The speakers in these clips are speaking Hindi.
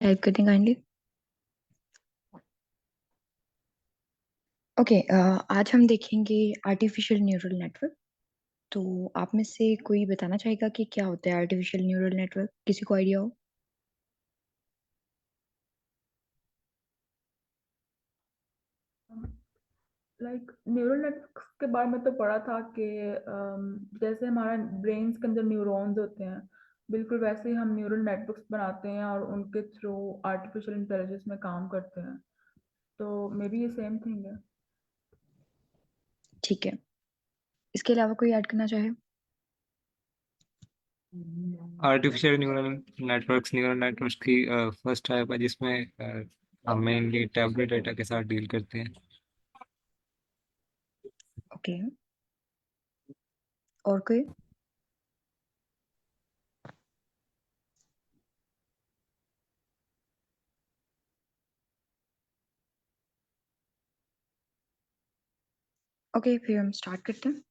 टाइप करते हैं काइंडली। ओके, आज हम देखेंगे आर्टिफिशियल न्यूरल नेटवर्क। तो आप में से कोई बताना चाहेगा कि क्या होता है आर्टिफिशियल न्यूरल नेटवर्क? किसी को आइडिया हो? लाइक न्यूरल नेटवर्क्स के बारे में तो पढ़ा था कि जैसे हमारा ब्रेन्स के अंदर न्यूरॉन्स होते हैं, बिल्कुल वैसे ही हम न्यूरल नेटवर्क्स बनाते हैं और उनके थ्रू आर्टिफिशियल इंटेलिजेंस में काम करते हैं। तो मे बी ये सेम थिंग है। ठीक है, इसके अलावा कोई ऐड करना चाहे? आर्टिफिशियल न्यूरल नेटवर्क्स की फर्स्ट टाइप है जिसमें हम मेनली टैबलेट डेटा के साथ डील करते हैं। ओके, और कोई? ओके, फिर हम स्टार्ट करते हैं।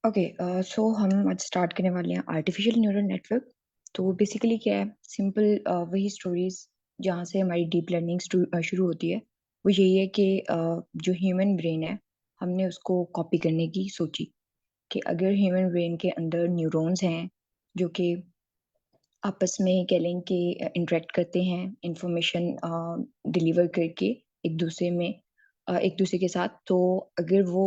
ओके, सो हम आज स्टार्ट करने वाले हैं आर्टिफिशियल न्यूरल नेटवर्क। तो बेसिकली क्या है, सिंपल वही स्टोरीज जहाँ से हमारी डीप लर्निंग शुरू होती है। वो यही है कि जो ह्यूमन ब्रेन है, हमने उसको कॉपी करने की सोची कि अगर ह्यूमन ब्रेन के अंदर न्यूरॉन्स हैं जो कि आपस में कह लें कि इंटरेक्ट करते हैं, इंफॉर्मेशन डिलीवर करके एक दूसरे में एक दूसरे के साथ, तो अगर वो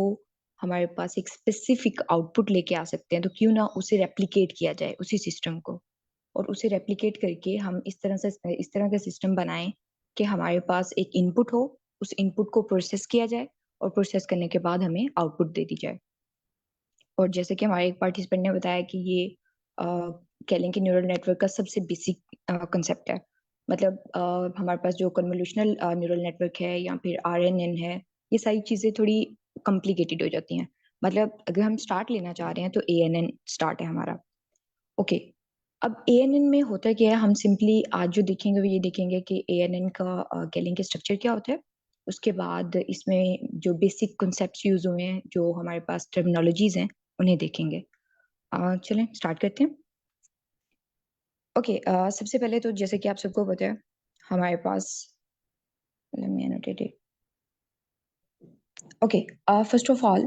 हमारे पास एक स्पेसिफिक आउटपुट लेके आ सकते हैं तो क्यों ना उसे रेप्लिकेट किया जाए उसी सिस्टम को। और उसे रेप्लिकेट करके हम इस तरह का सिस्टम बनाएं कि हमारे पास एक इनपुट हो, उस इनपुट को प्रोसेस किया जाए और प्रोसेस करने के बाद हमें आउटपुट दे दी जाए। और जैसे कि हमारे एक पार्टिसिपेंट ने बताया कि ये कह लें कि न्यूरल नेटवर्क का सबसे बेसिक कंसेप्ट है। मतलब हमारे पास जो कन्वोल्यूशनल न्यूरल नेटवर्क है या फिर आरएनएन है, ये सारी चीज़ें थोड़ी कॉम्प्लिकेटेड हो जाती हैं। मतलब अगर हम स्टार्ट लेना चाह रहे हैं तो एएनएन स्टार्ट है हमारा। ओके, अब एएनएन में होता क्या है, हम सिंपली आज जो देखेंगे वो ये देखेंगे कि एएनएन का कह लें कि स्ट्रक्चर क्या होता है। उसके बाद इसमें जो बेसिक कॉन्सेप्ट्स यूज हुए हैं, जो हमारे पास टर्मिनोलॉजीज हैं, उन्हें देखेंगे। चलें स्टार्ट करते हैं। ओके, सबसे पहले तो जैसे कि आप सबको पता है, हमारे पास let me annotate it. Okay, first of all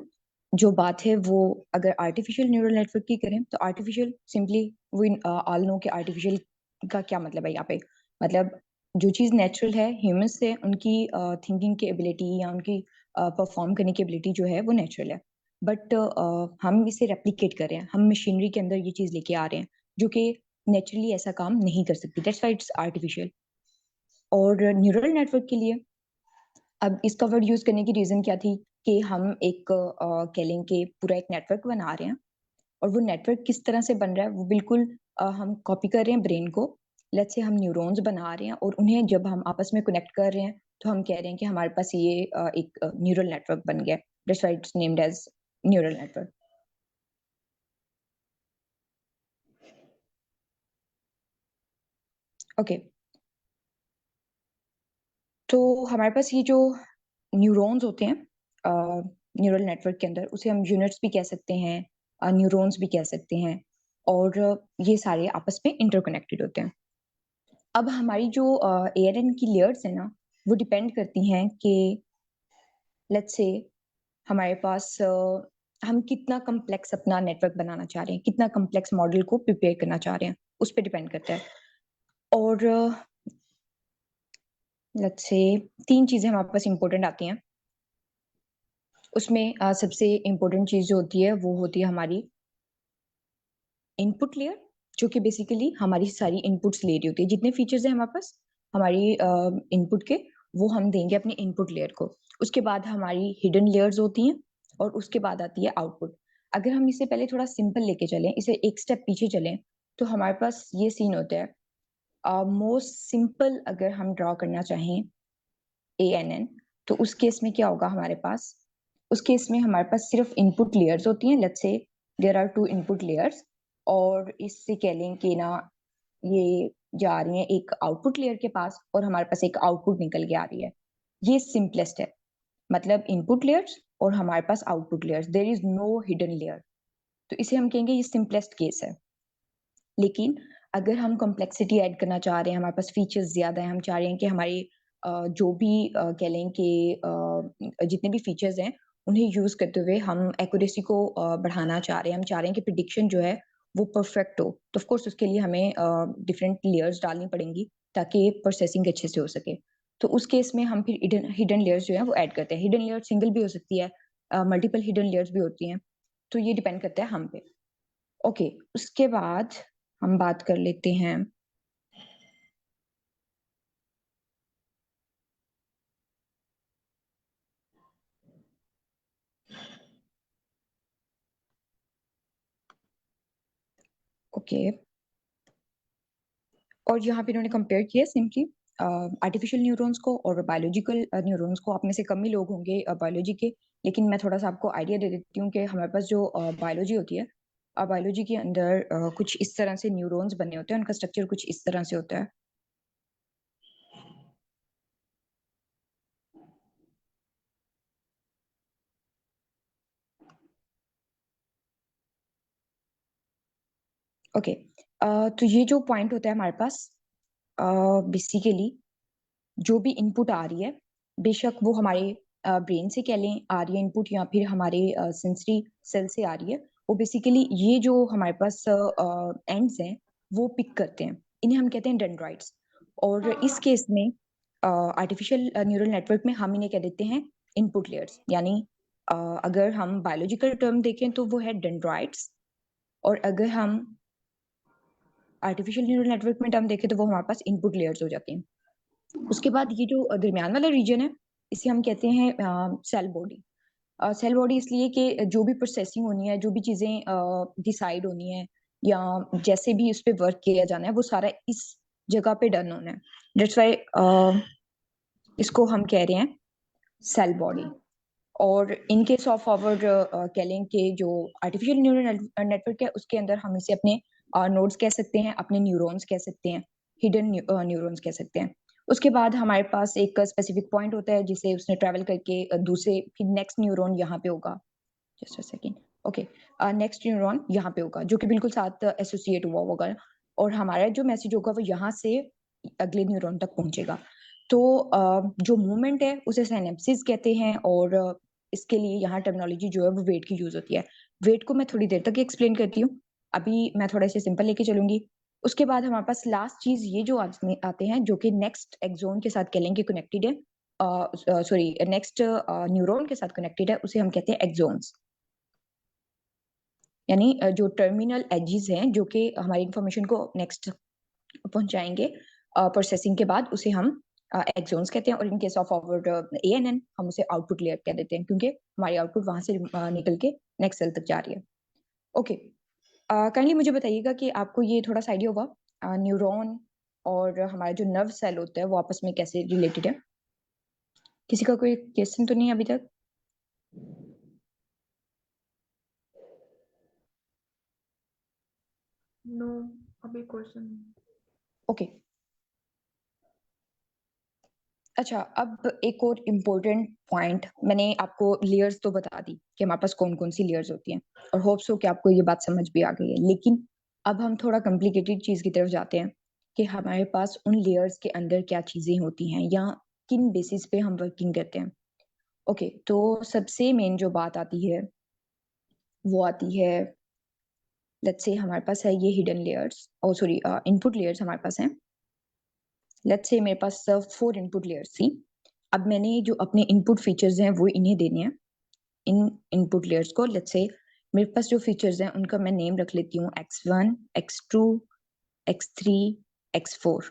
जो बात है वो अगर आर्टिफिशियल न्यूरल नेटवर्क की करें तो artificial simply we all know कि आर्टिफिशियल का क्या मतलब है यहाँ पे। मतलब जो चीज़ नेचुरल है, ह्यूमंस से उनकी थिंकिंग की एबिलिटी या उनकी परफॉर्म करने की एबिलिटी जो है वो नेचुरल है। बट हम इसे रेप्लिकेट कर रहे हैं, हम मशीनरी के अंदर ये चीज़ लेके आ रहे हैं जो कि नेचुरली ऐसा काम नहीं कर सकती। That's why it's artificial. और न्यूरल नेटवर्क के लिए अब इसका वर्ड यूज करने की रीजन क्या थी कि हम एक कह लें कि पूरा एक नेटवर्क बना रहे हैं। और वो नेटवर्क किस तरह से बन रहा है, वो बिल्कुल हम कॉपी कर रहे हैं ब्रेन को। लेट्स से हम न्यूरॉन्स बना रहे हैं और उन्हें जब हम आपस में कनेक्ट कर रहे हैं तो हम कह रहे हैं कि हमारे पास ये एक न्यूरल नेटवर्क बन गया। That's why it's named as neural network. Okay, तो हमारे पास ये जो न्यूरॉन्स होते हैं न्यूरल नेटवर्क के अंदर, उसे हम यूनिट्स भी कह सकते हैं, न्यूरॉन्स भी कह सकते हैं। और ये सारे आपस में इंटरकनेक्टेड होते हैं। अब हमारी जो एआरएन की लेयर्स है ना, वो डिपेंड करती हैं कि लेट्स से हमारे पास हम कितना कम्प्लेक्स अपना नेटवर्क बनाना चाह रहे हैं, कितना कम्प्लेक्स मॉडल को प्रिपेयर करना चाह रहे हैं, उस पर डिपेंड करता है। और लेट्स से तीन चीजें हमारे पास इंपॉर्टेंट आती हैं। उसमें सबसे इम्पोर्टेंट चीज जो होती है वो होती है हमारी इनपुट लेयर, जो कि बेसिकली हमारी सारी इनपुट्स ले रही होती है। जितने फीचर्स हैं हमारे पास हमारी इनपुट के, वो हम देंगे अपनी इनपुट लेयर को। उसके बाद हमारी हिडन लेयर्स होती हैं और उसके बाद आती है आउटपुट। अगर हम इसे पहले थोड़ा सिंपल लेके चलें, इसे एक स्टेप पीछे चलें, तो हमारे पास ये सीन होता है मोस्ट सिंपल अगर हम ड्रॉ करना चाहें ANN, तो उस केस में क्या होगा हमारे पास? उस केस में हमारे पास सिर्फ इनपुट लेयर्स होती हैं। Let's say there are 2 input layers, और इससे कह लें कि ना ये जा रही हैं एक आउटपुट लेयर के पास, और हमारे पास एक आउटपुट निकल के आ रही है। ये सिंपलेस्ट है, मतलब इनपुट लेयर्स और हमारे पास output layers, there is no hidden layer. तो इसे हम कहेंगे ये सिंपलेस्ट केस है। लेकिन अगर हम कॉम्प्लेक्सिटी ऐड करना चाह रहे हैं, हमारे पास फीचर्स ज़्यादा हैं, हम चाह रहे हैं कि हमारे जो भी कह लें कि जितने भी फीचर्स हैं उन्हें यूज़ करते हुए हम एक्यूरेसी को बढ़ाना चाह रहे हैं, हम चाह रहे हैं कि प्रिडिक्शन जो है वो परफेक्ट हो, तो ऑफ कोर्स उसके लिए हमें डिफरेंट लेयर्स डालनी पड़ेंगी ताकि प्रोसेसिंग अच्छे से हो सके। तो उस केस में हम फिर हिडन लेयर्स जो है वो ऐड करते हैं। हिडन लेयर सिंगल भी हो सकती है, मल्टीपल हिडन लेयर्स भी होती हैं, तो ये डिपेंड करता है हम पे। ओके, उसके बाद हम बात कर लेते हैं ओके, और यहाँ पे इन्होंने कंपेयर किया सिंपली आर्टिफिशियल न्यूरॉन्स को और बायोलॉजिकल न्यूरॉन्स को। आप में से कम ही लोग होंगे बायोलॉजी के, लेकिन मैं थोड़ा सा आपको आइडिया दे देती हूँ कि हमारे पास जो बायोलॉजी होती है, बायोलॉजी के अंदर कुछ इस तरह से न्यूरॉन्स बने होते हैं, उनका स्ट्रक्चर कुछ इस तरह से होता है। ओके, तो ये जो पॉइंट होता है हमारे पास, बेसिकली जो भी इनपुट आ रही है, बेशक वो हमारे ब्रेन से कह लें आ रही है इनपुट, या फिर हमारे सेंसरी सेल से आ रही है, वो बेसिकली ये जो हमारे पास एंड्स हैं वो पिक करते हैं, इन्हें हम कहते हैं डेंड्राइट्स। और इस केस में आर्टिफिशियल न्यूरल नेटवर्क में हम इन्हें कह देते हैं इनपुट लेयर्स, यानी अगर हम बायोलॉजिकल टर्म देखें तो वो है डेंड्राइट्स, और अगर हम आर्टिफिशियल न्यूरल नेटवर्क में टर्म देखें तो वो हमारे पास इनपुट लेयर्स हो जाती हैं। उसके बाद ये जो दरमियान वाला रीजन है, इसे हम कहते हैं सेल बॉडी। सेल बॉडी इसलिए कि जो भी प्रोसेसिंग होनी है, जो भी चीज़ें डिसाइड होनी है, या जैसे भी उस पर वर्क किया जाना है, वो सारा इस जगह पे डन होना है। दैट्स वाई इसको हम कह रहे हैं सेल बॉडी। और इन केस ऑफ आवर कह लें कि जो आर्टिफिशियल न्यूरल नेटवर्क है, उसके अंदर हम इसे अपने नोड्स कह सकते हैं, अपने न्यूरॉन्स कह सकते हैं, हिडन न्यूरॉन्स कह सकते हैं। उसके बाद हमारे पास एक स्पेसिफिक पॉइंट होता है जिसे उसने ट्रैवल करके दूसरे फिर नेक्स्ट न्यूरॉन यहाँ पे होगा। Just a second. Okay, next neuron यहाँ पे होगा जो कि बिल्कुल साथ एसोसिएट हुआ होगा, और हमारा जो मैसेज होगा वो यहाँ से अगले न्यूरॉन तक पहुंचेगा। तो जो मूवमेंट है उसे सिनेप्सिस कहते हैं, और इसके लिए यहाँ टर्मिनोलॉजी जो है वो वेट की यूज होती है। वेट को मैं थोड़ी देर तक एक्सप्लेन करती हूँ, अभी मैं थोड़ा से सिंपल लेके चलूंगी। उसके बाद हमारे पास लास्ट चीज ये जो आते हैं जो कि नेक्स्ट एक्सोन के साथ कह लेंगे कनेक्टेड है, सॉरी नेक्स्ट न्यूरॉन के साथ कनेक्टेड है, उसे हम कहते हैं एक्सोन्स। यानी जो टर्मिनल एजेस हैं जो कि हमारी इंफॉर्मेशन को नेक्स्ट पहुंचाएंगे प्रोसेसिंग के बाद, उसे हम एक्सोन्स कहते हैं। और in case of our ANN हम उसे आउटपुट लेयर कह देते हैं, क्योंकि हमारी आउटपुट वहां से निकल के नेक्स्ट सेल तक जा रही है। ओके, काइंडली मुझे बताइएगा कि आपको ये थोड़ा सा आइडिया होगा न्यूरॉन और हमारा जो नर्व सेल होता है वो आपस में कैसे रिलेटेड है। किसी का कोई क्वेश्चन तो नहीं है अभी तक? नो, अभी क्वेश्चन। ओके, अच्छा, अब एक और इम्पोर्टेंट पॉइंट, मैंने आपको लेयर्स तो बता दी कि हमारे पास कौन कौन सी लेयर्स होती हैं, और होप्स हो कि आपको ये बात समझ भी आ गई है। लेकिन अब हम थोड़ा कॉम्प्लिकेटेड चीज की तरफ जाते हैं कि हमारे पास उन लेयर्स के अंदर क्या चीजें होती हैं या किन बेसिस पे हम वर्किंग करते हैं। ओके, तो सबसे मेन जो बात आती है वो आती है, लेट्स से हमारे पास है ये हिडन लेयर्स, ओ सॉरी इनपुट लेयर्स हमारे पास हैं। लेट्स से मेरे पास 4 इनपुट लेयर्स थी। अब मैंने जो अपने इनपुट फीचर्स हैं वो इन्हें देने हैं, इन इनपुट लेयर्स को। लेट्स से मेरे पास जो फीचर्स हैं उनका मैं नेम रख लेती हूँ x1, x2, x3, x4।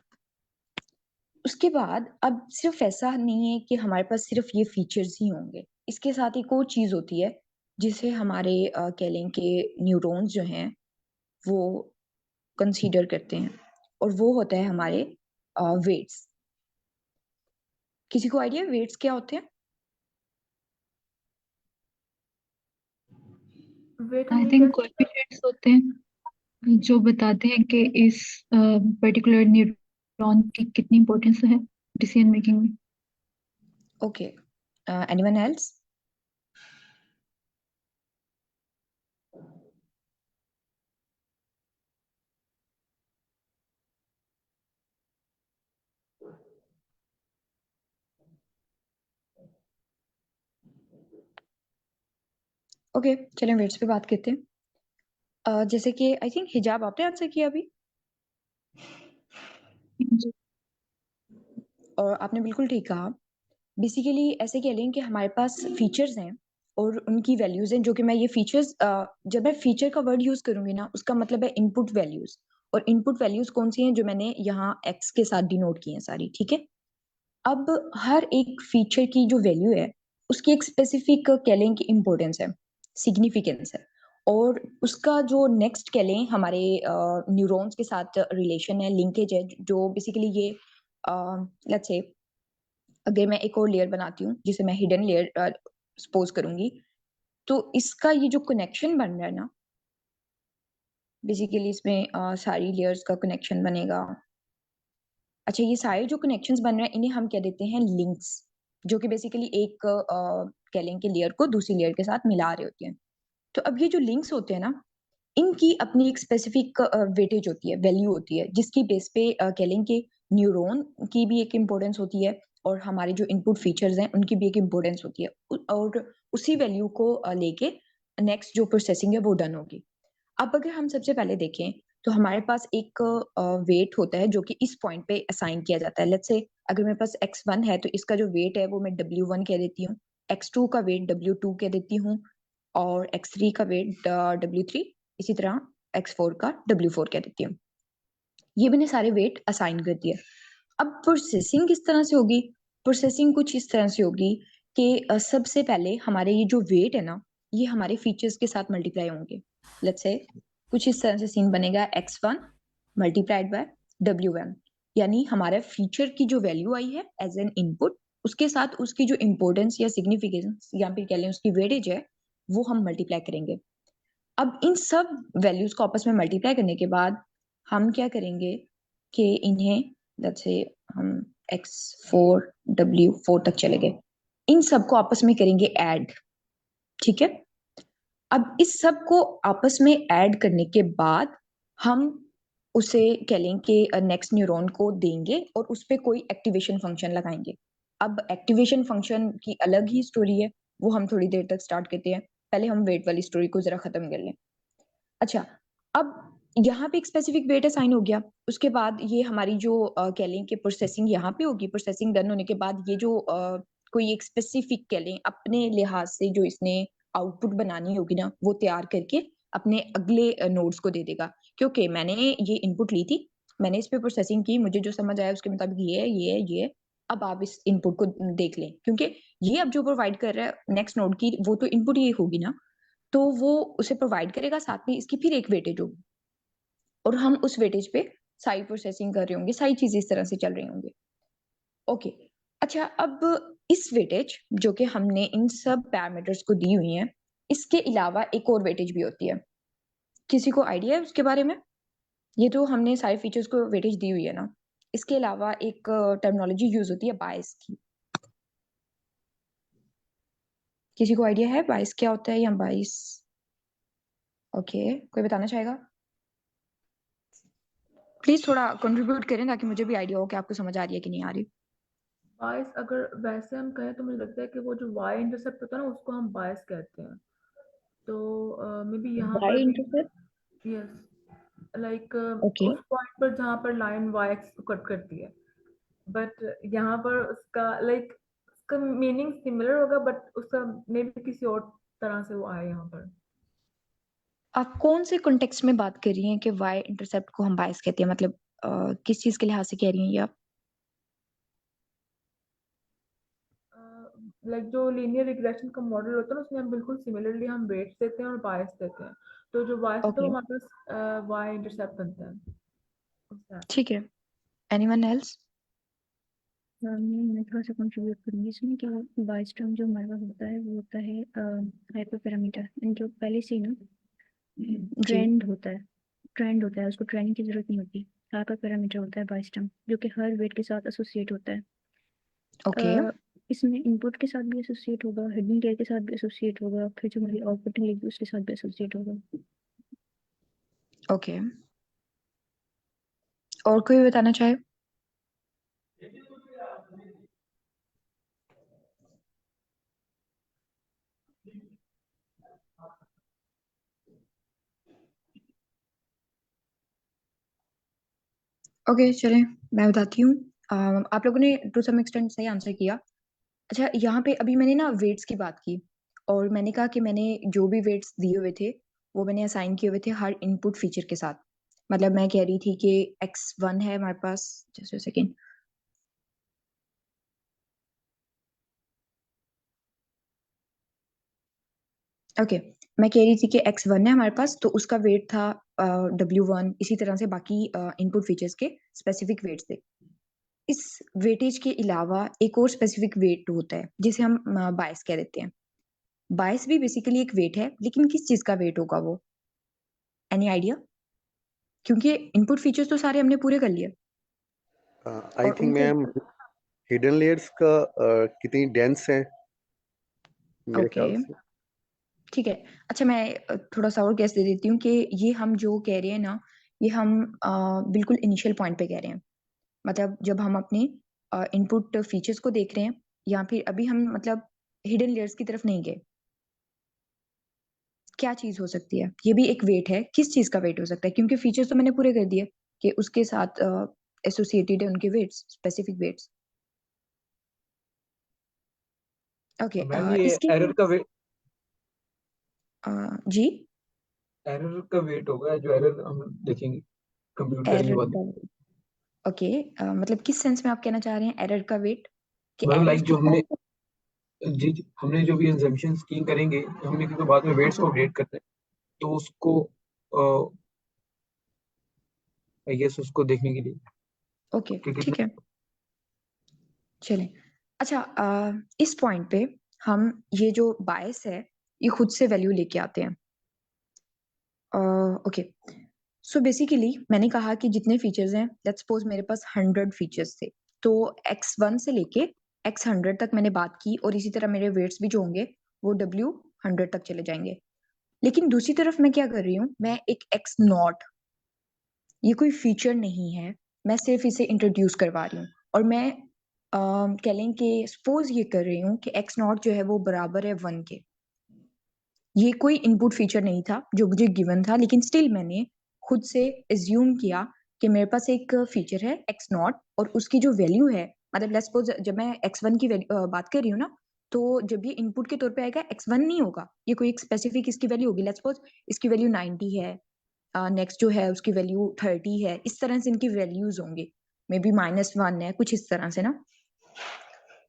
उसके बाद अब सिर्फ ऐसा नहीं है कि हमारे पास सिर्फ ये फीचर्स ही होंगे, इसके साथ एक और चीज होती है जिसे हमारे कह लें कि न्यूरॉन्स जो हैं वो कंसीडर करते हैं। और वो होता है हमारे वेट्स। किसी को आइडिया वेट्स क्या होते हैं? वेट आई हमें थिंक कैसे पता? कोएफिशिएंट्स होते हैं जो बताते हैं कि इस पर्टिकुलर न्यूरॉन की कितनी इंपॉर्टेंस है डिसीजन मेकिंग में। Okay, anyone else? ओके, चलें वेट्स पे बात करते हैं। जैसे कि आई थिंक हिजाब आपने आंसर किया अभी, जी। और आपने बिल्कुल ठीक कहा। बेसिकली ऐसे कह लें कि हमारे पास फीचर्स हैं और उनकी वैल्यूज हैं, जो कि मैं ये फीचर्स, जब मैं फीचर का वर्ड यूज करूंगी ना, उसका मतलब है इनपुट वैल्यूज। और इनपुट वैल्यूज कौन सी हैं? जो मैंने यहाँ एक्स के साथ डिनोट की हैं सारी, ठीक है। अब हर एक फीचर की जो वैल्यू है, उसकी एक स्पेसिफिक कह लें कि इम्पोर्टेंस है, सिग्निफिकेंस है। और उसका जो नेक्स्ट कह लें हमारे न्यूरॉन्स के साथ रिलेशन है, लिंकेज है, जो बेसिकली ये लेट्स से अगर मैं एक और लेयर बनाती हूँ जिसे मैं हिडन लेयर सपोज करूंगी, तो इसका ये जो कनेक्शन बन रहा है ना, बेसिकली इसमें सारी लेयर्स का कनेक्शन बनेगा। अच्छा, ये सारे जो कनेक्शंस बन रहे हैं इन्हें हम कह देते हैं लिंक्स, जो कि बेसिकली एक कह लें कि लेयर को दूसरी लेयर के साथ मिला रहे होते हैं। तो अब ये जो लिंक्स होते हैं ना, इनकी अपनी एक स्पेसिफिक वेटेज होती है, वैल्यू होती है, जिसकी बेस पे कह लें कि न्यूरॉन की भी एक इम्पोर्टेंस होती है, और हमारे जो इनपुट फीचर्स हैं उनकी भी एक इम्पोर्टेंस होती है। और उसी वैल्यू को लेके नेक्स्ट जो प्रोसेसिंग है वो डन होगी। अब अगर हम सबसे पहले देखें, तो हमारे पास एक वेट होता है जो कि इस पॉइंट पे असाइन किया जाता है। लेट्स से अगर मेरे पास x1 है, तो इसका जो वेट है वो मैं w1 कह देती हूँ, x2 का वेट w2 कह देती हूँ, और x3 का वेट w3, इसी तरह x4 का w4 कह देती हूँ। ये मैंने सारे वेट असाइन कर दिए। अब प्रोसेसिंग किस तरह से होगी? प्रोसेसिंग कुछ इस तरह से होगी कि सबसे पहले हमारे ये जो वेट है ना, ये हमारे फीचर्स के साथ मल्टीप्लाई होंगे। लेट्स से कुछ इस तरह से सीन बनेगा, x1 मल्टीप्लाइड बाय w1, यानी हमारा फीचर की जो वैल्यू आई है एज एन इनपुट, उसके साथ उसकी जो इम्पोर्टेंस या सिग्निफिकेंस या फिर कह लें उसकी वेटेज है, वो हम मल्टीप्लाई करेंगे। अब इन सब वैल्यूज को आपस में मल्टीप्लाई करने के बाद हम क्या करेंगे कि इन्हें, जैसे हम x4 w4 तक चले गए, इन सबको आपस में करेंगे ऐड, ठीक है। अब इस सब को आपस में ऐड करने के बाद हम उसे कह लें कि नेक्स्ट न्यूरॉन को देंगे और उस पे कोई एक्टिवेशन फंक्शन लगाएंगे। अब एक्टिवेशन फंक्शन की अलग ही स्टोरी है, वो हम थोड़ी देर तक स्टार्ट करते हैं। पहले हम वेट वाली स्टोरी को जरा खत्म कर लें। अच्छा, अब यहाँ पे एक स्पेसिफिक वेट असाइन हो गया, उसके बाद ये हमारी जो कह लें कि प्रोसेसिंग यहाँ पे होगी। प्रोसेसिंग डन होने के बाद ये जो कोई एक स्पेसिफिक कह लें अपने लिहाज से जो इसने आउटपुट बनानी होगी ना, वो तैयार करके अपने अगले नोड्स को दे देगा, क्योंकि मैंने ये इनपुट ली थी, मैंने इस पे प्रोसेसिंग की, मुझे जो समझ आया उसके मुताबिक ये है, ये है, ये है। अब आप इस इनपुट को देख लें, क्योंकि ये अब जो प्रोवाइड कर रहा है नेक्स्ट नोड की, वो तो इनपुट ये होगी ना, तो वो उसे प्रोवाइड करेगा, साथ में इसकी फिर एक वेटेज होगी, और हम उस वेटेज पे सारी प्रोसेसिंग कर रहे होंगे, सारी चीजें इस तरह से चल रही होंगी। ओके, अच्छा, अब इस वेटेज जो कि हमने इन सब पैरामीटर्स को दी हुई है, इसके अलावा एक और वेटेज भी होती है। किसी को आइडिया है उसके बारे में? ये तो हमने सारे फीचर्स को वेटेज दी हुई है ना, इसके अलावा एक टर्मिनोलॉजी यूज होती है बायस की। किसी को आइडिया है बायस क्या होता है, या बायस? ओके, कोई बताना चाहेगा? प्लीज थोड़ा कंट्रीब्यूट करें ताकि मुझे भी आइडिया हो कि आपको समझ आ रही है कि नहीं आ रही। बायस अगर वैसे हम कहें तो मुझे लगता है कि वो जो वाई इंटरसेप्ट होता है ना, उसको हम बायस कहते हैं। तो मे बी यहाँ पर बाय भी, इंटरसेप्ट? यस, लाइक ओके, उस पॉइंट पर जहाँ पर लाइन वाई एक्स को कट करती है, बट यहाँ पर उसका लाइक उसका मीनिंग सिमिलर होगा, बट उसका मे बी किसी और तरह से वो आए यहाँ पर। आप कौन से कॉन्टेक्स्ट में बात कर रही हैं कि वाई इंटरसेप्ट को हम बायस कहते हैं? मतलब किस चीज के लिहाज से कह रही हैं ये आप? लाइक जो लीनियर रिग्रेशन का मॉडल होता है ना, उसमें हम बिल्कुल सिमिलरली हम वेट्स देते हैं और बायस देते हैं। तो जो बायस होता है ओके, वो हमारे पास वाई इंटरसेप्ट बनता है। ठीक है, एनीवन एल्स? मैं थोड़ा सा कंट्रीब्यूट करूंगी इसमें कि बायस टर्म जो हमारे पास होता है वो होता है हाइपर पैरामीटर, जो पहले से ही ना जी, ट्रेंड होता है, उसको ट्रेनिंग की जरूरत नहीं होती। हाइपर पैरामीटर होता है बायस टर्म, जो कि हर वेट के साथ एसोसिएट होता है। ओके इसमें इनपुट के साथ भी एसोसिएट होगा, हिडन लेयर के साथ भी एसोसिएट होगा, फिर जो हमारी आउटपुट लेगी उसके साथ भी एसोसिएट होगा। ओके, और कोई बताना चाहे? ओके चलें, मैं बताती हूँ। आप लोगों ने टू सम एक्सटेंट सही आंसर किया। अच्छा, यहाँ पे अभी मैंने ना वेट्स की बात की, और मैंने कहा कि मैंने जो भी वेट्स दिए हुए थे वो मैंने असाइन किए हुए थे हर इनपुट फीचर के साथ। मतलब मैं कह रही थी कि x1 है हमारे पास, जस्ट अ सेकेंड। ओके, मैं कह रही थी कि x1 है हमारे पास, तो उसका वेट था w1, इसी तरह से बाकी इनपुट फीचर्स के स्पेसिफिक वेट्स थे। इस वेटेज के अलावा एक और स्पेसिफिक वेट होता है जिसे हम बायस कह देते हैं। बायस भी बेसिकली एक वेट है, लेकिन किस चीज का वेट होगा वो? Any idea? क्योंकि इनपुट फीचर्स तो सारे हमने पूरे कर लिए, आई और थिंक उनको मैम हिडन लेयर्स का कितनी डेंस है मेरे ओके ख्याल से। ठीक है। अच्छा, मैं थोड़ा सा और गेस दे देती हूँ कि ये हम जो कह रहे हैं ना, ये हम बिल्कुल इनिशियल पॉइंट पे कह रहे हैं। मतलब जब हम अपने इनपुट फीचर्स को देख रहे हैं, या फिर अभी हम मतलब हिडन लेयर्स की तरफ नहीं गए। क्या चीज हो सकती है? ये भी एक वेट है, किस चीज का वेट हो सकता है? क्योंकि फीचर्स तो मैंने पूरे कर दिए कि उसके साथ एसोसिएटेड है उनके weights, specific weights. Okay, ma'am ये इसके जी, एरर का वेट होगा, जो एरर हम देखेंगे कंप्यूट करने के एरर बाद। का, ओके, मतलब किस सेंस में आप कहना चाह रहे हैं एरर का वेट? कि मतलब एरर्स लाइक के जो हमने साथ? जी हमने जो भी एजम्पशंस की करेंगे, हमने क्योंकि बाद में वेट्स को अपडेट करना है, तो उसको आई गेस उसको देखने के लिए ओके कि कितना। ठीक है, चलें। अच्छा, इस पॉइंट पे हम ये जो बायस है ये खुद से वैल्यू लेके आते हैं। ओके, सो बेसिकली मैंने कहा कि जितने फीचर्स हैं, लेट्स सपोज मेरे पास 100 फीचर्स थे, तो x1 से लेके x100 तक मैंने बात की, और इसी तरह मेरे वेट्स भी जो होंगे वो w100 तक चले जाएंगे। लेकिन दूसरी तरफ मैं क्या कर रही हूँ, मैं एक x नॉट, ये कोई फीचर नहीं है, मैं सिर्फ इसे इंट्रोड्यूस करवा रही हूँ। और मैं कह लें कि सपोज ये कर रही हूँ कि x नॉट जो है वो बराबर है 1 के। ये कोई इनपुट फीचर नहीं था जो मुझे गिवन था, लेकिन स्टिल मैंने खुद से एज्यूम किया कि मेरे पास एक फीचर है एक्स नॉट, और उसकी जो वैल्यू है, मतलब लेट्स सपोज जब मैं x1 की बात कर रही हूँ ना, तो जब ये इनपुट के तौर पे आएगा x1 नहीं होगा, ये कोई एक स्पेसिफिक इसकी वैल्यू होगी। लेट्स सपोज इसकी वैल्यू 90 है, नेक्स्ट जो है उसकी वैल्यू 30 है, इस तरह से इनकी वैल्यूज होंगे, मे बी -1 है, कुछ इस तरह से ना।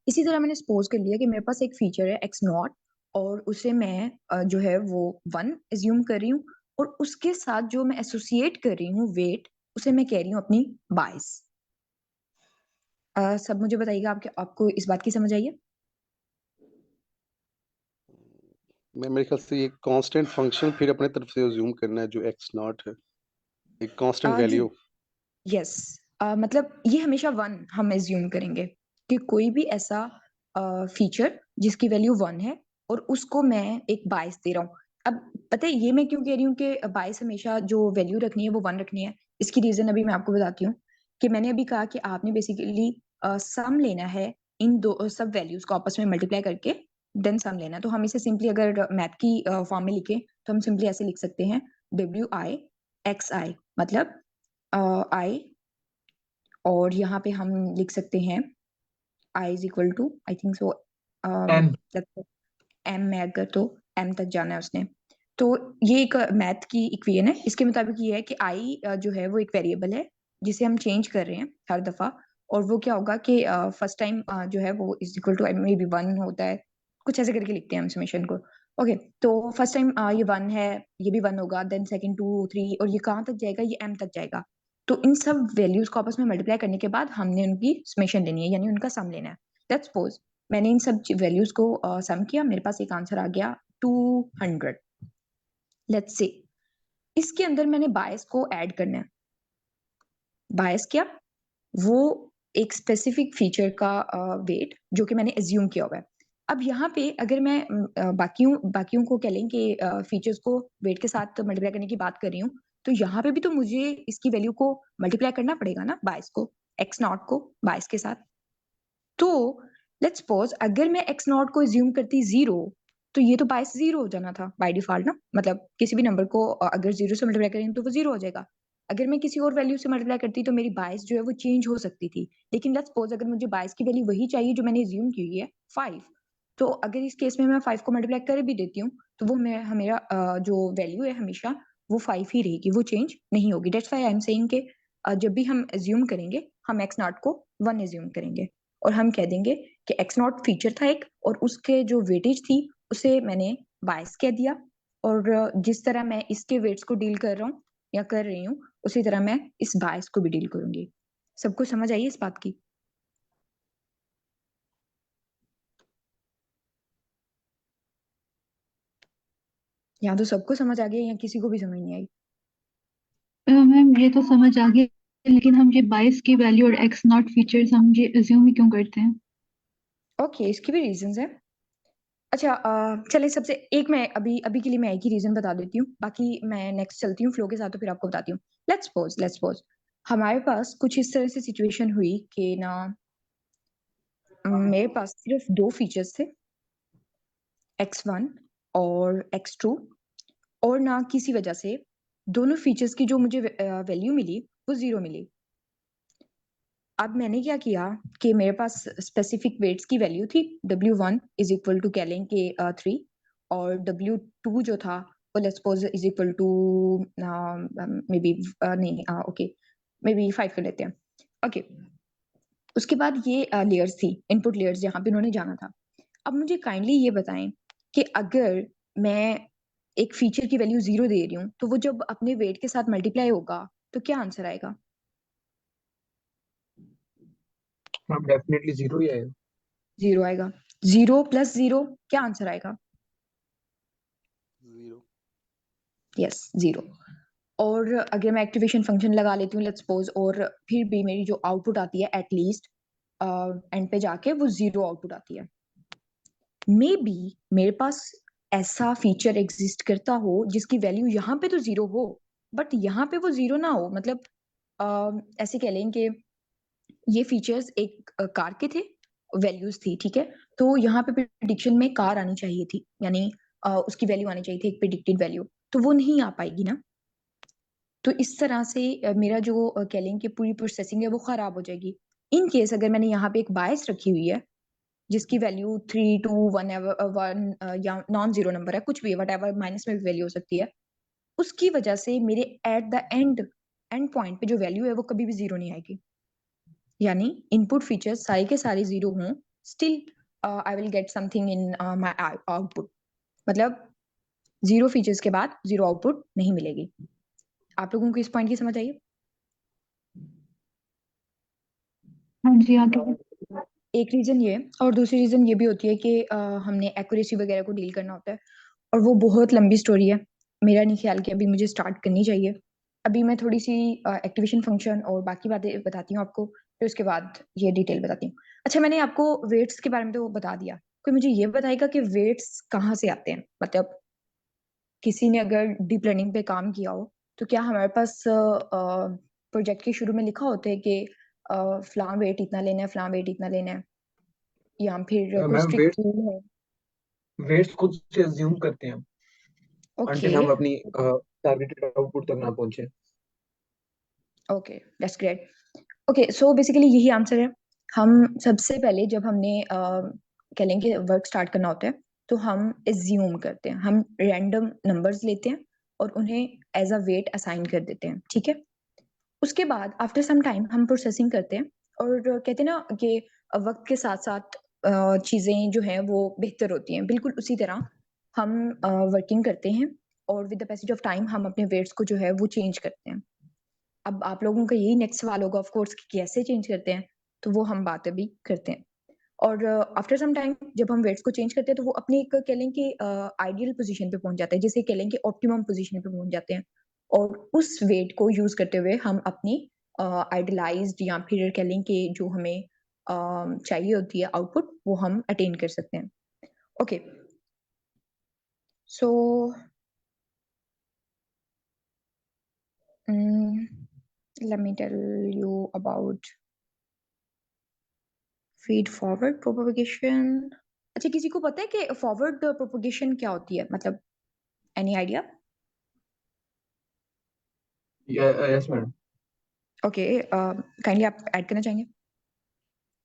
इसी तरह मैंने सपोज कर लिया कि मेरे पास एक फीचर है एक्स नॉट, और उसे मैं जो है वो 1 एज्यूम कर रही हूँ, और उसके साथ जो मैं एसोसिएट कर रही हूँ वेट, उसे मैं कह रही हूँ अपनी बायस। सब मुझे बताइएगा, आपको इस बात की समझ आई है? मैं मेरे ख्याल से ये कांस्टेंट फंक्शन फिर अपने तरफ से अज्यूम करना है जो एक्स नॉट है, एक कांस्टेंट जी, वैल्यू। यस, मतलब ये हमेशा 1 हम एज्यूम करेंगे कि कोई भी ऐसा फीचर जिसकी वैल्यू 1 है, और उसको मैं एक बायस दे रहा हूँ। अब पता है ये मैं क्यों कह रही हूँ कि बायस हमेशा जो वैल्यू रखनी है वो 1 रखनी है? इसकी रीजन अभी मैं आपको बताती हूँ। कि मैंने अभी कहा कि आपने बेसिकली सम लेना है, इन दो सब वैल्यूज को आपस में मल्टीप्लाई करके देन सम लेना है। तो हम इसे सिंपली अगर मैथ की फॉर्म में लिखें तो हम सिंपली ऐसे लिख सकते हैं, WI मतलब आई, और यहाँ पे हम लिख सकते हैं i is equal to, I think so, N m में अगर तो m तक जाना है उसने। तो ये एक मैथ की इक्वेशन है, इसके मुताबिक ये है कि i जो है वो एक वेरिएबल है जिसे हम चेंज कर रहे हैं हर दफा। और वो क्या होगा कि फर्स्ट टाइम जो है वो is equal to maybe 1 होता है, कुछ ऐसे करके लिखते हैं हम समेशन को। ओके, तो फर्स्ट टाइम ये 1 है, ये भी 1 होगा, देन सेकंड 2 3, और ये कहाँ तक जाएगा, ये m तक जाएगा। तो इन सब वैल्यूज को आपस में मल्टीप्लाई करने के बाद हमने उनकी समेशन लेनी है, यानी उनका सम लेना है। लेट्स सपोज मैंने इन सब वैल्यूज को सम किया, मेरे पास एक आंसर आ गया 200। लेट्स से इसके अंदर मैंने बायस को ऐड करना है। बायस क्या? वो एक स्पेसिफिक फीचर का वेट जो कि मैंने एज्यूम किया हुआ है। अब यहाँ पे अगर मैं बाकियों को कह लें कि फीचर्स को वेट के साथ मल्टीप्लाई करने की बात कर रही हूँ, तो यहाँ पे भी तो मुझे इसकी वैल्यू को मल्टीप्लाई करना पड़ेगा ना, बायस को, एक्स नॉट को बायस के साथ। तो लेट्स सपोज अगर मैं एक्स नॉट को एज्यूम करती 0, तो ये तो बायस 0 हो जाना था बाय डिफॉल्ट ना, मतलब किसी भी नंबर को अगर 0 से मल्टीप्लाई करेंगे तो वो 0 हो जाएगा। अगर मैं किसी और वैल्यू से मल्टीप्लाई करती तो मेरी बायस जो है वो चेंज हो सकती थी। लेकिन लेट्स सपोज अगर मुझे बायस की वैल्यू वही चाहिए जो मैंने एज्यूम की हुई है 5, तो अगर इस केस में मैं 5 को मल्टीप्लाई कर भी देती हूँ तो वो मेरा जो वैल्यू है हमेशा वो 5 ही रहेगी, वो चेंज नहीं होगी। That's why I am saying कि जब भी हम एज्यूम करेंगे हम एक्स नॉट को 1 एज्यूम करेंगे और हम कह देंगे कि एक्स नॉट फीचर था एक, और उसके जो वेटेज थी उसे मैंने बायस कह दिया, और जिस तरह मैं इसके वेट्स को डील कर रहा हूँ या कर रही हूँ उसी तरह मैं इस बायस को भी डील करूंगी। सबको समझ आई इस बात की? या तो सबको समझ आ गया या किसी को भी समझ नहीं आई? मैम ये तो समझ आ गया, लेकिन हम ये बायस की वैल्यू और एक्स नॉट फीचर्स हम ये अज्यूम ही क्यों करते हैं? ओके, इसकी भी रीजंस है। अच्छा चले सबसे एक मैं अभी अभी के लिए मैं एक ही रीजन बता देती हूँ, बाकी मैं नेक्स्ट चलती हूँ फ्लो के साथ, तो फिर आपको बताती हूँ। लेट्स सपोज हमारे पास कुछ इस तरह से सिचुएशन हुई कि ना मेरे पास सिर्फ 2 फीचर्स थे, x1 और x2, और ना किसी वजह से दोनों फीचर्स की जो मुझे वैल्यू मिली वो 0 मिली। अब मैंने क्या किया कि मेरे पास स्पेसिफिक वेट्स की वैल्यू थी, W1 इज इक्वल टू कह लें कि 3, और W2 जो था वो let's suppose is equal to maybe नहीं ओके मे बी 5 कर लेते हैं। ओके उसके बाद ये लेयर्स थी, इनपुट लेयर्स जहाँ पे उन्होंने जाना था। अब मुझे काइंडली ये बताएं कि अगर मैं एक फीचर की वैल्यू 0 दे रही हूँ तो वो जब अपने वेट के साथ मल्टीप्लाई होगा तो क्या आंसर आएगा? हम डेफिनेटली 0 ही आएगा। 0 आएगा। 0 + 0 क्या आंसर आएगा? 0। यस 0। और अगर मैं एक्टिवेशन फंक्शन लगा लेती हूँ लेट्स सपोज, और फिर भी मेरी जो आउटपुट आती है एटलीस्ट एंड पे जाके वो 0 आउटपुट आती है। मे बी मेरे पास ऐसा फीचर एग्जिस्ट करता हो जिसकी वैल्यू यहाँ पे तो 0 हो बट यहाँ पे वो 0 ना हो, मतलब ऐसे कह लें कि ये फीचर्स एक कार के थे, वैल्यूज थी, ठीक है, तो यहाँ पे प्रिडिक्शन में कार आनी चाहिए थी, यानी उसकी वैल्यू आनी चाहिए थी एक प्रिडिक्टेड वैल्यू, तो वो नहीं आ पाएगी ना। तो इस तरह से मेरा जो कह लें कि पूरी प्रोसेसिंग है वो खराब हो जाएगी। इन केस अगर मैंने यहाँ पे एक बायस रखी हुई है जिसकी वैल्यू 3 2 1 या नॉन जीरो नंबर है, कुछ भी वट एवर, माइनस में भी वैल्यू हो सकती है, उसकी वजह से मेरे एट द एंड पॉइंट पे जो वैल्यू है वो कभी भी 0 नहीं आएगी। यानी इनपुट फीचर्स सारे के सारे 0 हों, still I will get something in my output, मतलब 0 फीचर्स के बाद 0 आउटपुट नहीं मिलेगी। आप लोगों को इस पॉइंट की समझ आई? हाँ जी आगे। एक रीजन ये, और दूसरी रीजन ये भी होती है कि हमने एक्यूरेसी वगैरह को डील करना होता है, और वो बहुत लंबी स्टोरी है, मेरा नहीं ख्याल कि अभी मुझे स्टार्ट करनी चाहिए। अभी मैं थोड़ी सी एक्टिवेशन फंक्शन और बाकी बातें बताती हूँ आपको, फिर उसके बाद ये डिटेल बताती हूँ। अच्छा मैंने आपको वेट्स के बारे में तो बता दिया, कोई मुझे ये बताएगा कि वेट्स कहाँ से आते हैं? मतलब किसी ने अगर डीप लर्निंग पे काम किया हो तो क्या हमारे पास प्रोजेक्ट के शुरू में लिखा होता है कि फलां वेट इतना लेना है, फलां वेट इतना लेना है, या फिर कोई मैम स्ट्रिक्ट रूल है? वेट्स खुद से अज्यूम करते हैं हम ओके until हम अपनी टारगेटेड आउटपुट तक ना पहुंचे। Okay that's great. Okay so basically यही आंसर है। हम सबसे पहले जब हमने कह लेंगे वर्क स्टार्ट करना होता है तो हम एज्यूम करते हैं, हम रैंडम नंबर्स लेते हैं और उन्हें एज अ वेट असाइन कर देते हैं, ठीक है। उसके बाद आफ्टर सम टाइम हम प्रोसेसिंग करते हैं और कहते हैं ना कि वक्त के साथ साथ चीज़ें जो हैं वो बेहतर होती हैं, बिल्कुल उसी तरह हम वर्किंग करते हैं और with the passage of time हम अपने वेट्स को जो है वो चेंज करते हैं। अब आप लोगों का यही नेक्स्ट सवाल होगा ऑफ कोर्स कि कैसे चेंज करते हैं, तो वो हम बात अभी करते हैं। और आफ्टर सम टाइम जब हम वेट्स को चेंज करते हैं तो वो अपनी एक कह लें कि आइडियल पोजीशन पे पहुंच जाते हैं, जिसे कह लें कि ऑप्टिमम पोजीशन पे पहुंच जाते हैं। और उस वेट को यूज करते हुए हम अपनी आइडियलाइज्ड या फिर कह लें कि जो हमें चाहिए होती है आउटपुट, वो हम अटेन कर सकते हैं। Okay, so let me tell you about feed forward propagation. अच्छा, किसी को पता है कि फॉरवर्ड प्रोपगेशन क्या होती है, मतलब any idea? Yes madam. Okay, kindly आप ऐड करना चाहेंगे?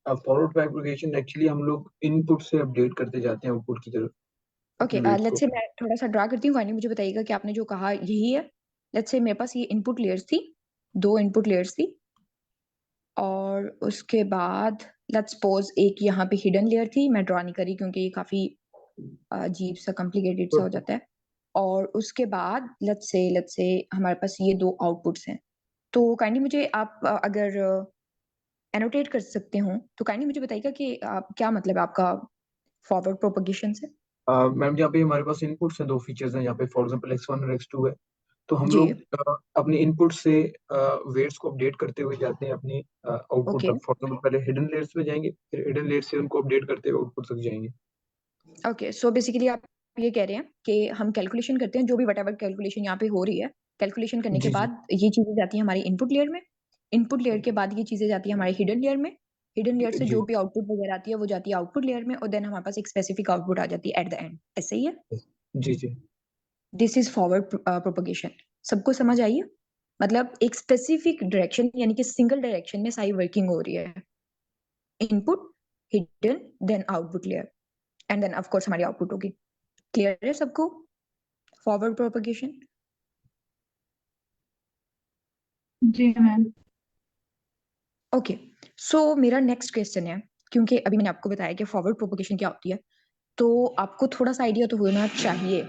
फॉरवर्ड प्रोपगेशन एक्चुअली हम लोग इनपुट से अपडेट करते जाते हैं आउटपुट की तरफ ओके, अपने वेट्स लेट्स को। से मैं थोड़ा सा ड्रा करती हूँ, काइंडली मुझे बताइएगा कि आपने जो कहा यही है। लेट्स से मेरे पास ये इनपुट लेयर्स थी, 2 इनपुट लेयर्स थी, और उसके बाद लेट्स सपोज एक यहाँ पे हिडन लेयर थी। मैं ड्रॉ नहीं करी क्योंकि ये काफी अजीब सा कॉम्प्लिकेटेड सा हो जाता है। और उसके बाद लेट्स से हमारे पास ये 2 आउटपुट्स हैं। तो काइंडली मुझे आप अगर एनोटेट कर सकते हो तो काइंडली मुझे बताइएगा कि क्या मतलब है आपका फॉरवर्ड प्रोपगेशन से? मैम यहाँ पे हमारे पास इनपुट्स हैं, 2 फीचर्स हैं यहाँ पे, फॉर एग्जांपल x1 और x2 है। तो हम जी, लोग अपने इनपुट से वेट्स को अपडेट करते हुए जाते हैं अपने आउटपुट ओके तक। फॉर एग्जांपल पहले हिडन लेयर्स पे जाएंगे, फिर हिडन लेयर से उनको अपडेट करते हुए आउटपुट तक जाएंगे। ओके। सो बेसिकली आप ये कह रहे हैं कि हम कैलकुलेशन करते हैं, जो भी वट कैलकुलेशन यहाँ पे हो रही है, कैलकुलेशन करने के जी जी बाद ये चीजें जाती हैं हमारी इनपुट लेयर में, इनपुट लेयर के बाद ये चीजें जाती हैं हमारे हिडन लेयर में, हिडन लेयर से जी जो भी आउटपुट वगैरह आती है वो जाती है आउटपुट लेयर में, और देन हमारे पास एक स्पेसिफिक आउटपुट आ जाती है एट द एंड। ऐसे ही है? जी जी। This is forward propagation. सबको समझ आई है? मतलब एक स्पेसिफिक डायरेक्शन यानी कि सिंगल डायरेक्शन में सारी वर्किंग हो रही है, input, hidden, then output layer, and then of course हमारी आउटपुट होगी। क्लियर है सबको फॉरवर्ड प्रोपगेशन? जी मैम। ओके, सो मेरा नेक्स्ट क्वेश्चन है, क्योंकि अभी मैंने आपको बताया कि फॉरवर्ड प्रोपगेशन क्या होती है, तो आपको थोड़ा सा आइडिया तो होना चाहिए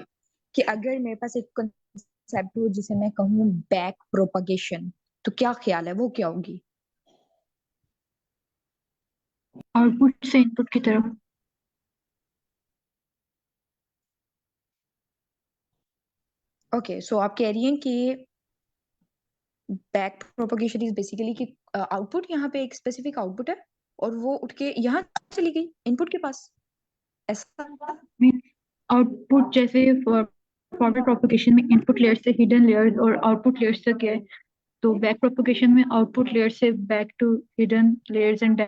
कि अगर मेरे पास एक कंसेप्ट हो जिसे मैं कहूँ बैक प्रोपगेशन, तो क्या ख्याल है वो क्या होगी? आउटपुट से इनपुट की तरफ। ओके, सो आप कह रही हैं कि बैक प्रोपगेशन इज बेसिकली कि आउटपुट यहाँ पे एक स्पेसिफिक आउटपुट है और वो उठ के यहाँ चली गई इनपुट के पास, ऐसा? मीन आउटपुट जैसे फॉरवर्ड प्रोपगेशन में इनपुट लेयर से हिडन लेयर्स और आउटपुट लेयर्स तक है, तो बैक प्रोपगेशन में आउटपुट लेयर से back to hidden layers and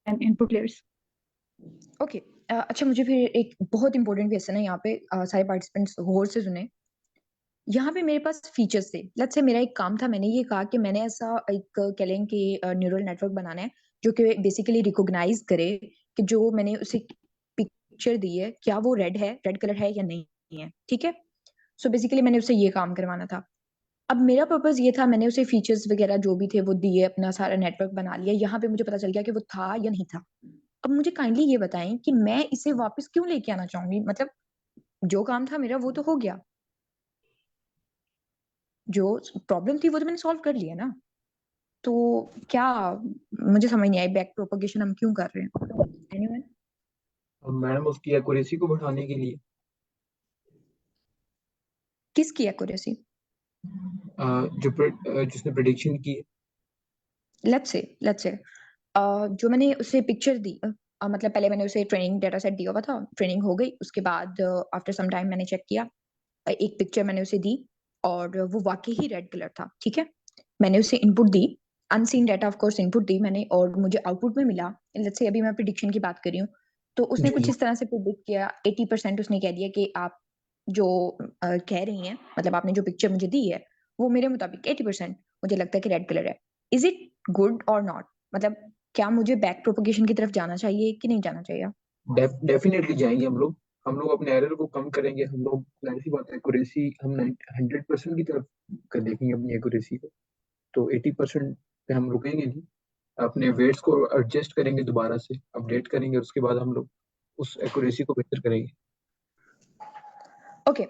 input layers. Okay, अच्छा, मुझे फिर एक बहुत इंपॉर्टेंट क्वेश्चन है यहाँ पे, सारे पार्टिसिपेंट्स गौर से सुने। यहाँ पे मेरे पास फीचर्स थे, लेट्स से मेरा एक काम था, मैंने ये कहा कि मैंने ऐसा एक कह लें कि न्यूरल नेटवर्क बनाना है जो कि बेसिकली रिकॉग्नाइज करे कि जो मैंने उसे पिक्चर दी है क्या वो रेड कलर है या नहीं है, ठीक है? सो बेसिकली मैंने उसे ये काम करवाना था। अब मेरा पर्पस ये था, मैंने उसे फीचर्स वगैरह जो भी थे वो दिए, अपना सारा नेटवर्क बना लिया, यहाँ पे मुझे पता चल गया कि वो था या नहीं था। अब मुझे काइंडली ये बताएं कि मैं इसे वापस क्यों लेके आना चाहूंगी, मतलब जो काम था मेरा वो तो हो गया, जो प्रॉब्लम थी वो तो मैंने सॉल्व कर लिया ना। तो क्या, मुझे समझ नहीं आई बैक प्रोपगेशन हम क्यों कर रहे हैं? एनीवन? मैडम उसकी एक्यूरेसी को बढ़ाने के लिए, किसकी एक्यूरेसी? जिसने प्रिडिक्शन की है। लेट्स से जो मैंने उसे पिक्चर दी, मतलब पहले मैंने उसे ट्रेनिंग डेटा सेट दिया हुआ था, ट्रेनिंग हो गई, उसके बाद आफ्टर सम टाइम मैंने चेक किया, एक पिक्चर मैंने उसे दी और वो वाकई ही रेड कलर था, ठीक है? मैंने उसे इनपुट दी, unseen data of course input दी मैंने, और मुझे आउटपुट में मिला, लेट्स से अभी मैं प्रिडिक्शन की बात कर रही हूँ, तो उसने जी कुछ जी इस तरह से प्रिडिक्ट किया, 80% उसने कह दिया कि आप जो कह रही हैं, मतलब आपने जो पिक्चर मुझे दी है वो मेरे मुताबिक 80% मुझे लगता है कि रेड कलर है। इज इट गुड और नॉट? मतलब क्या मुझे बैक प्रोपगेशन की तरफ जाना चाहिए कि नहीं जाना चाहिए? डेफिनेटली जाएंगे हम लोग अपने एरर को कम करेंगे। हम लोग जाहिर सी बात है एक्यूरेसी हम 100% की तरफ कर देखेंगे अपनी एक्यूरेसी को। तो 80% पे हम रुकेंगे नहीं, अपने वेट्स को एडजस्ट करेंगे, दोबारा से अपडेट करेंगे, उसके बाद हम लोग उस एक्यूरेसी को बेहतर करेंगे। ओके,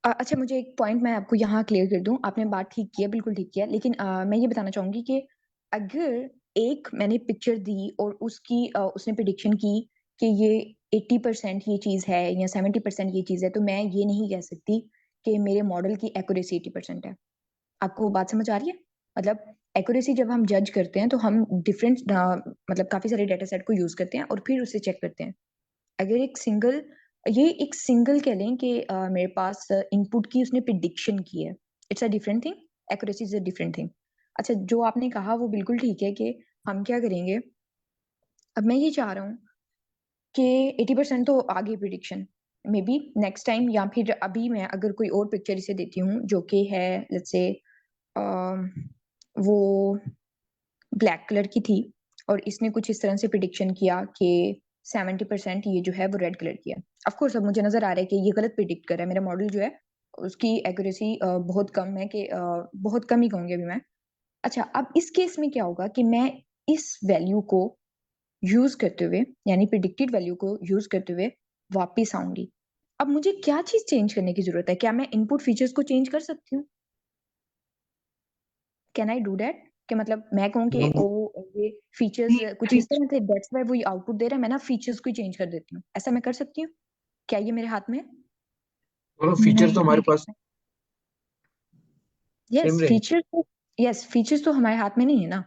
अच्छा, मुझे एक पॉइंट मैं आपको यहाँ क्लियर कर दूं। आपने बात ठीक किया, बिल्कुल ठीक किया, लेकिन मैं ये बताना चाहूंगी कि अगर एक मैंने पिक्चर दी और उसने प्रिडिक्शन की कि ये 80% ये चीज है या 70% ये चीज है, तो मैं ये नहीं कह सकती कि मेरे मॉडल की एक्यूरेसी 80% है। आपको बात समझ आ रही है? मतलब एक्यूरेसी जब हम जज करते हैं तो हम डिफरेंट मतलब काफी सारे डेटा सेट को यूज करते हैं और फिर उसे चेक करते हैं। अगर एक सिंगल कह लें कि मेरे पास इनपुट की उसने प्रिडिक्शन की है, it's a different thing, accuracy is a different thing. अच्छा, जो आपने कहा वो बिल्कुल ठीक है कि हम क्या करेंगे। अब मैं ये चाह रहा हूँ कि 80% तो आ गई prediction, may be next time, या फिर अभी मैं अगर कोई और पिक्चर इसे देती हूँ जो कि है लेट्स से वो ब्लैक कलर की थी और इसने कुछ इस तरह से प्रिडिक्शन किया कि 70% ये जो है वो रेड कलर की है। ऑफ कोर्स अब मुझे नजर आ रहा है कि ये गलत प्रिडिक्ट कर रहा है, मेरा मॉडल जो है उसकी एक्यूरेसी बहुत कम है, कि बहुत कम ही कहूंगी अभी मैं। अच्छा, अब इस केस में क्या होगा कि मैं इस वैल्यू को यूज करते हुए, यानी प्रिडिक्टेड वैल्यू को यूज करते हुए वापिस आऊंगी। अब मुझे क्या चीज चेंज करने की जरूरत है? क्या मैं इनपुट फीचर्स को चेंज कर सकती हूँ? Can I do that? कि मतलब मैं कहूँ कि नो, ओ ये फीचर्स कुछ इस तरह से, दैट्स व्हाई वो आउटपुट दे रहा है, मैं ना फीचर्स को चेंज कर देती हूँ, ऐसा मैं कर सकती हूँ? क्या ये मेरे हाथ में है? फीचर तो नहीं, हमारे पास यस सेम रहेंगे। फीचर्स तो, यस फीचर्स तो हमारे हाथ में नहीं है ना।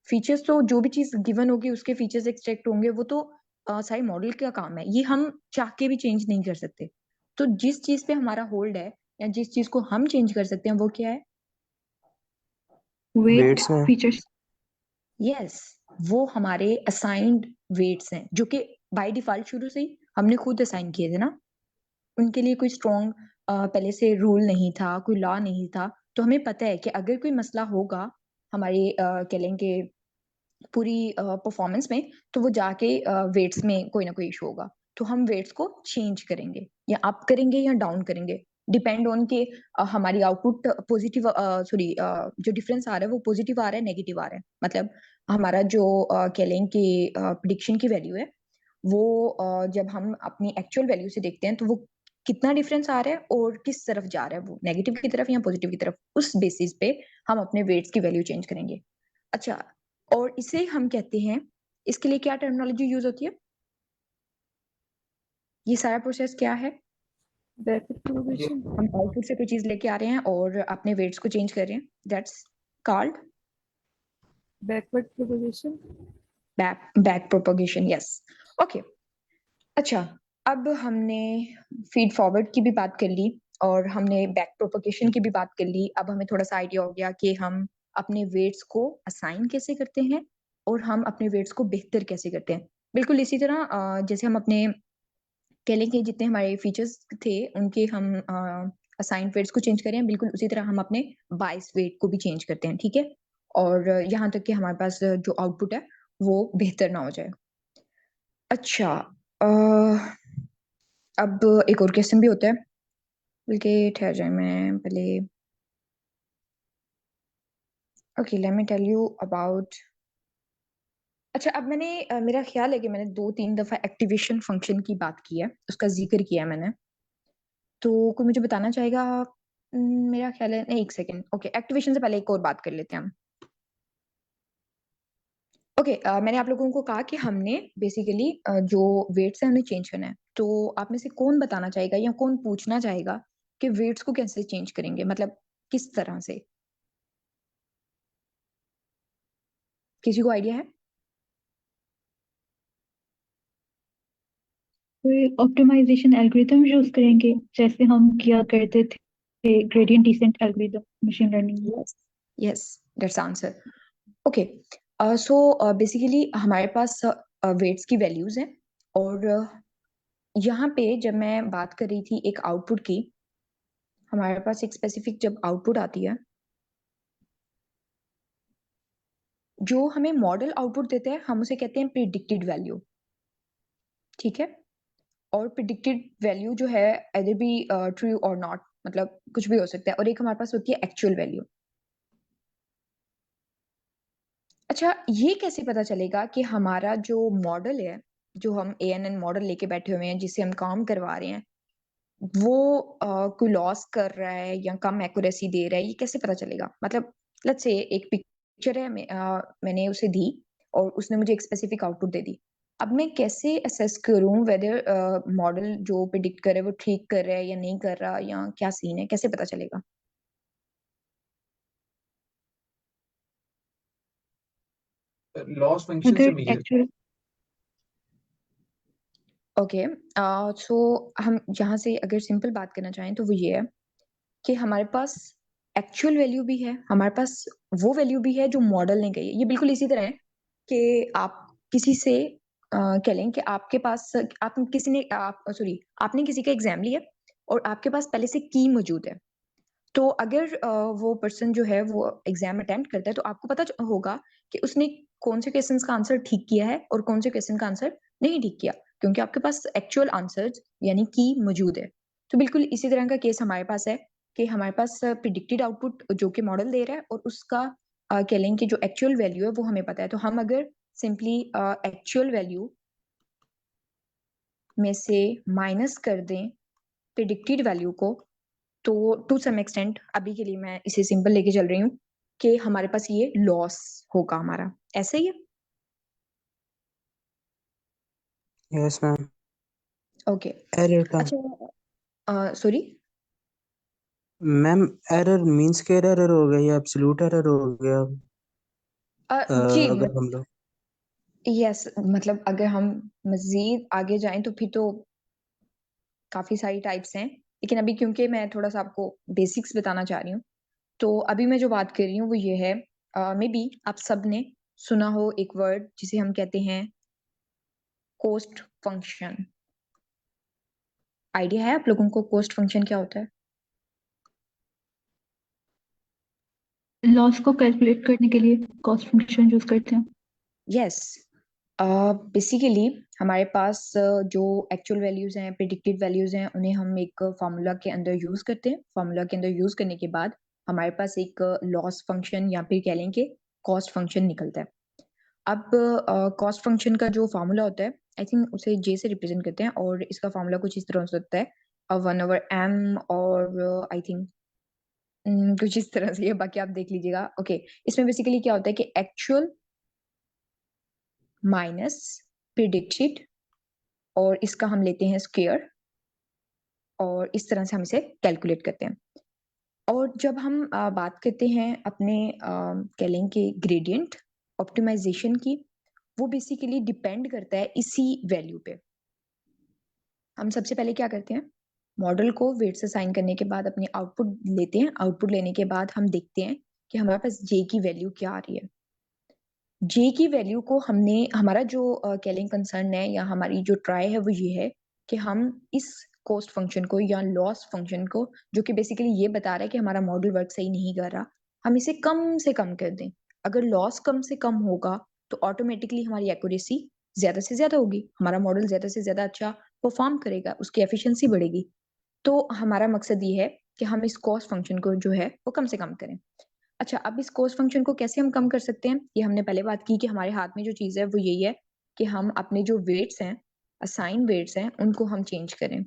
फीचर्स तो जो भी चीज गिवन होगी उसके फीचर्स एक्सट्रैक्ट होंगे, वो तो सारे मॉडल का काम है, ये हम चाह के भी चेंज नहीं कर सकते। तो जिस चीज पे हमारा होल्ड है या जिस चीज को हम चेंज कर सकते हैं वो क्या है? वेट वेट्स में फीचर्स। यस, वो हमारे असाइंड वेट्स हैं जो कि बाय डिफॉल्ट शुरू से ही हमने खुद असाइन किए थे ना। उनके लिए कोई स्ट्रॉन्ग पहले से रूल नहीं था, कोई लॉ नहीं था। तो हमें पता है कि अगर कोई मसला होगा हमारे कह लेंगे पूरी परफॉर्मेंस में, तो वो जाके वेट्स में कोई ना कोई इशू होगा। तो हम वेट्स को चेंज करेंगे, या अप करेंगे या डाउन करेंगे, डिपेंड ऑन के हमारी आउटपुट पॉजिटिव, सॉरी, जो डिफरेंस आ रहा है वो पॉजिटिव आ रहा है नेगेटिव आ रहा है। मतलब हमारा जो कह लें कि प्रिडिक्शन की वैल्यू है वो जब हम अपनी एक्चुअल वैल्यू से देखते हैं तो वो कितना डिफरेंस आ रहा है और किस तरफ जा रहा है, वो नेगेटिव की तरफ या पॉजिटिव की तरफ, उस बेसिस पे हम अपने वेट्स की वैल्यू चेंज करेंगे। अच्छा, और इसे हम कहते हैं, इसके लिए क्या टर्मिनोलॉजी यूज होती है? ये सारा प्रोसेस क्या है? Backward propagation. हम आउटपुट से कोई चीज लेके आ रहे हैं और अपने वेट्स को चेंज कर रहे हैं, that's called backward propagation. Back propagation. Yes, okay. अच्छा, अब हमने फीड फॉरवर्ड की भी बात कर ली और हमने बैक प्रोपगेशन की भी बात कर ली। अब हमें थोड़ा सा आइडिया हो गया कि हम अपने वेट्स को असाइन कैसे करते हैं और हम अपने वेट्स को बेहतर कैसे करते हैं। बिल्कुल इसी तरह जैसे हम अपने कह लें कि जितने हमारे फीचर्स थे उनके हम असाइंड वेट्स को चेंज करें, बिल्कुल उसी तरह हम अपने बाइस वेट को भी चेंज करते हैं, ठीक है? और यहाँ तक कि हमारे पास जो आउटपुट है वो बेहतर ना हो जाए। अच्छा, अब एक और क्वेश्चन भी होता है, बल्कि ठहर जाए मैं पहले। Okay, let me tell you about. अच्छा, अब मैंने मेरा ख्याल है कि मैंने 2-3 दफा एक्टिवेशन फंक्शन की बात की है, उसका जिक्र किया है मैंने। तो कोई मुझे बताना चाहेगा? मेरा ख्याल है, नहीं, एक सेकेंड। ओके, एक्टिवेशन से पहले एक और बात कर लेते हैं हम। ओके, मैंने आप लोगों को कहा कि हमने बेसिकली जो वेट्स है उन्हें चेंज करना है। तो आप में से कौन बताना चाहेगा या कौन पूछना चाहेगा कि वेट्स को कैसे चेंज करेंगे, मतलब किस तरह से? किसी को आइडिया है? कोई ऑप्टिमाइजेशन एल्गोरिथम यूज करेंगे जैसे हम किया करते थे gradient descent algorithm machine learning में। Yes, yes, that's answer. Okay, so basically हमारे पास वेट्स की वैल्यूज हैं और यहाँ पे जब मैं बात कर रही थी एक आउटपुट की, हमारे पास एक स्पेसिफिक जब आउटपुट आती है, जो हमें मॉडल आउटपुट देते हैं हम उसे कहते हैं प्रिडिक्टेड वैल्यू, ठीक है? और प्रिडिक्टेड वैल्यू जो है इधर भी ट्रू और नॉट, मतलब कुछ भी हो सकता है। और एक हमारे पास होती है एक्चुअल वैल्यू। अच्छा, ये कैसे पता चलेगा कि हमारा जो मॉडल है, जो हम ANN मॉडल लेके बैठे हुए हैं जिससे हम काम करवा रहे हैं, वो कोई लॉस कर रहा है या कम एक्यूरेसी दे रहा है, ये कैसे पता चलेगा? मतलब लेट्स से एक पिक्चर है, मैंने उसे दी और उसने मुझे एक स्पेसिफिक आउटपुट दे दी। अब मैं कैसे असेस करूं वेदर मॉडल जो प्रिडिक्ट कर रहा है वो ठीक कर रहा है या नहीं कर रहा, या क्या सीन है, कैसे पता चलेगा? लॉस फंक्शन से अगर मेजर एक्चुअल ओके, सो हम यहाँ से अगर सिंपल बात करना चाहें तो वो ये है कि हमारे पास एक्चुअल वैल्यू भी है, हमारे पास वो वैल्यू भी है जो मॉडल ने कही है। ये बिल्कुल इसी तरह है कि आप किसी से कह लें कि आपके पास आप किसी ने आप सॉरी आपने किसी का एग्जाम लिया और आपके पास पहले से की मौजूद है। तो अगर वो पर्सन जो है वो एग्जाम अटेम्प्ट करता है तो आपको पता होगा कि उसने कौन से क्वेश्चंस का आंसर ठीक किया है और कौन से क्वेश्चन का आंसर नहीं ठीक किया, क्योंकि आपके पास एक्चुअल आंसर्स यानी की मौजूद है। तो बिल्कुल इसी तरह का केस हमारे पास है कि हमारे पास प्रिडिक्टेड आउटपुट जो कि मॉडल दे रहा है और उसका कह लें कि जो एक्चुअल वैल्यू है वो हमें पता है। तो हम अगर सिंपली एक्चुअल वैल्यू में से माइनस कर दें प्रिडिक्टेड वैल्यू को, तो टू सम एक्सटेंट अभी के लिए मैं इसे सिंपल लेके चल रही हूँ कि हमारे पास ये लॉस होगा हमारा, ऐसे ही है। Yes ma'am. ओके, एरर का अच्छा सॉरी मैम, एरर मींस के एरर हो गया या एब्सोल्यूट एरर हो गया? जी अगर हम लोग यस, मतलब अगर हम मजीद आगे जाएं तो फिर तो काफी सारी टाइप्स हैं, लेकिन अभी क्योंकि मैं थोड़ा सा आपको बेसिक्स बताना चाह रही हूँ, तो अभी मैं जो बात कर रही हूँ वो ये है, मे बी आप सब ने सुना हो एक वर्ड जिसे हम कहते हैं कोस्ट फंक्शन। आइडिया है आप लोगों को कोस्ट फंक्शन क्या होता है? लॉस को कैलकुलेट करने के लिए कॉस्ट फंक्शन यूज करते हैं। यस, बेसिकली हमारे पास जो एक्चुअल वैल्यूज हैं, प्रिडिक्टेड वैल्यूज हैं, उन्हें हम एक फार्मूला के अंदर यूज करते हैं। फार्मूला के अंदर यूज करने के बाद हमारे पास एक लॉस फंक्शन या फिर कह लें कि कॉस्ट फंक्शन निकलता है। अब कॉस्ट फंक्शन का जो फार्मूला होता है, आई थिंक उसे जे से रिप्रेजेंट करते हैं, और इसका फार्मूला कुछ इस तरह हो सकता है 1/m, और आई थिंक कुछ इस तरह से है, बाकी आप देख लीजिएगा। ओके, इसमें बेसिकली क्या होता है कि एक्चुअल माइनस प्रिडिक्टेड, और इसका हम लेते हैं स्क्वायर, और इस तरह से हम इसे कैलकुलेट करते हैं। और जब हम बात करते हैं अपने कह लें कि ग्रेडियंट ऑप्टिमाइजेशन की, वो बेसिकली डिपेंड करता है इसी वैल्यू पे। हम सबसे पहले क्या करते हैं, मॉडल को वेट्स असाइन करने के बाद अपने आउटपुट लेते हैं। आउटपुट लेने के बाद हम देखते हैं कि हमारे पास जे की वैल्यू क्या आ रही है। जे की वैल्यू को हमने, हमारा जो कह लें कंसर्न है या हमारी जो ट्राई है वो ये है कि हम इस कॉस्ट फंक्शन को या लॉस फंक्शन को, जो कि बेसिकली ये बता रहा है कि हमारा मॉडल वर्क सही नहीं कर रहा, हम इसे कम से कम कर दें। अगर लॉस कम से कम होगा तो ऑटोमेटिकली हमारी एक्यूरेसी ज्यादा से ज्यादा होगी, हमारा मॉडल ज्यादा से ज्यादा अच्छा परफॉर्म करेगा, उसकी एफिशिएंसी बढ़ेगी। तो हमारा मकसद ये है कि हम इस कॉस्ट फंक्शन को जो है वो कम से कम करें। अच्छा, अब इस कॉस्ट फंक्शन को कैसे हम कम कर सकते हैं, ये हमने पहले बात की कि हमारे हाथ में जो चीज़ है वो यही है कि हम अपने जो वेट्स हैं, असाइन वेट्स हैं, उनको हम चेंज करें।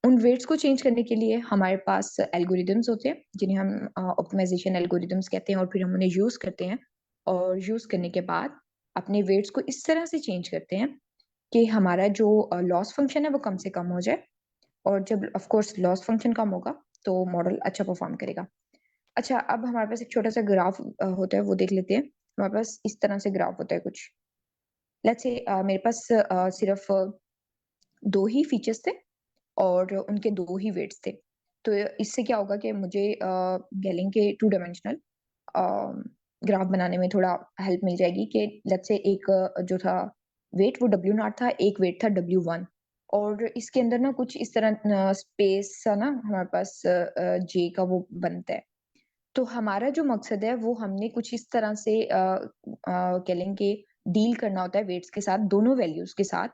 उन वेट्स को चेंज करने के लिए हमारे पास एल्गोरिदम्स होते हैं जिन्हें हम ऑप्टिमाइजेशन एल्गोरिदम्स कहते हैं, और फिर हम उन्हें यूज करते हैं। और यूज करने के बाद अपने वेट्स को इस तरह से चेंज करते हैं कि हमारा जो लॉस फंक्शन है वो कम से कम हो जाए, और जब ऑफ कोर्स लॉस फंक्शन कम होगा तो मॉडल अच्छा परफॉर्म करेगा। अच्छा, अब हमारे पास एक छोटा सा ग्राफ होता है, वो देख लेते हैं। हमारे पास इस तरह से ग्राफ होता है कुछ। लेट्स से मेरे पास सिर्फ दो ही फीचर्स थे और उनके दो ही वेट्स थे। तो इससे क्या होगा कि मुझे गैलिंग के 2 डायमेंशनल ग्राफ बनाने में थोड़ा हेल्प मिल जाएगी कि लेट्स से एक जो था वेट वो W0 था, एक वेट था W1, और इसके अंदर ना कुछ इस तरह स्पेस सा ना हमारे पास जे का वो बनता है। तो हमारा जो मकसद है वो हमने कुछ इस तरह से कह लें कि डील करना होता है वेट्स के साथ, दोनों वैल्यूज के साथ।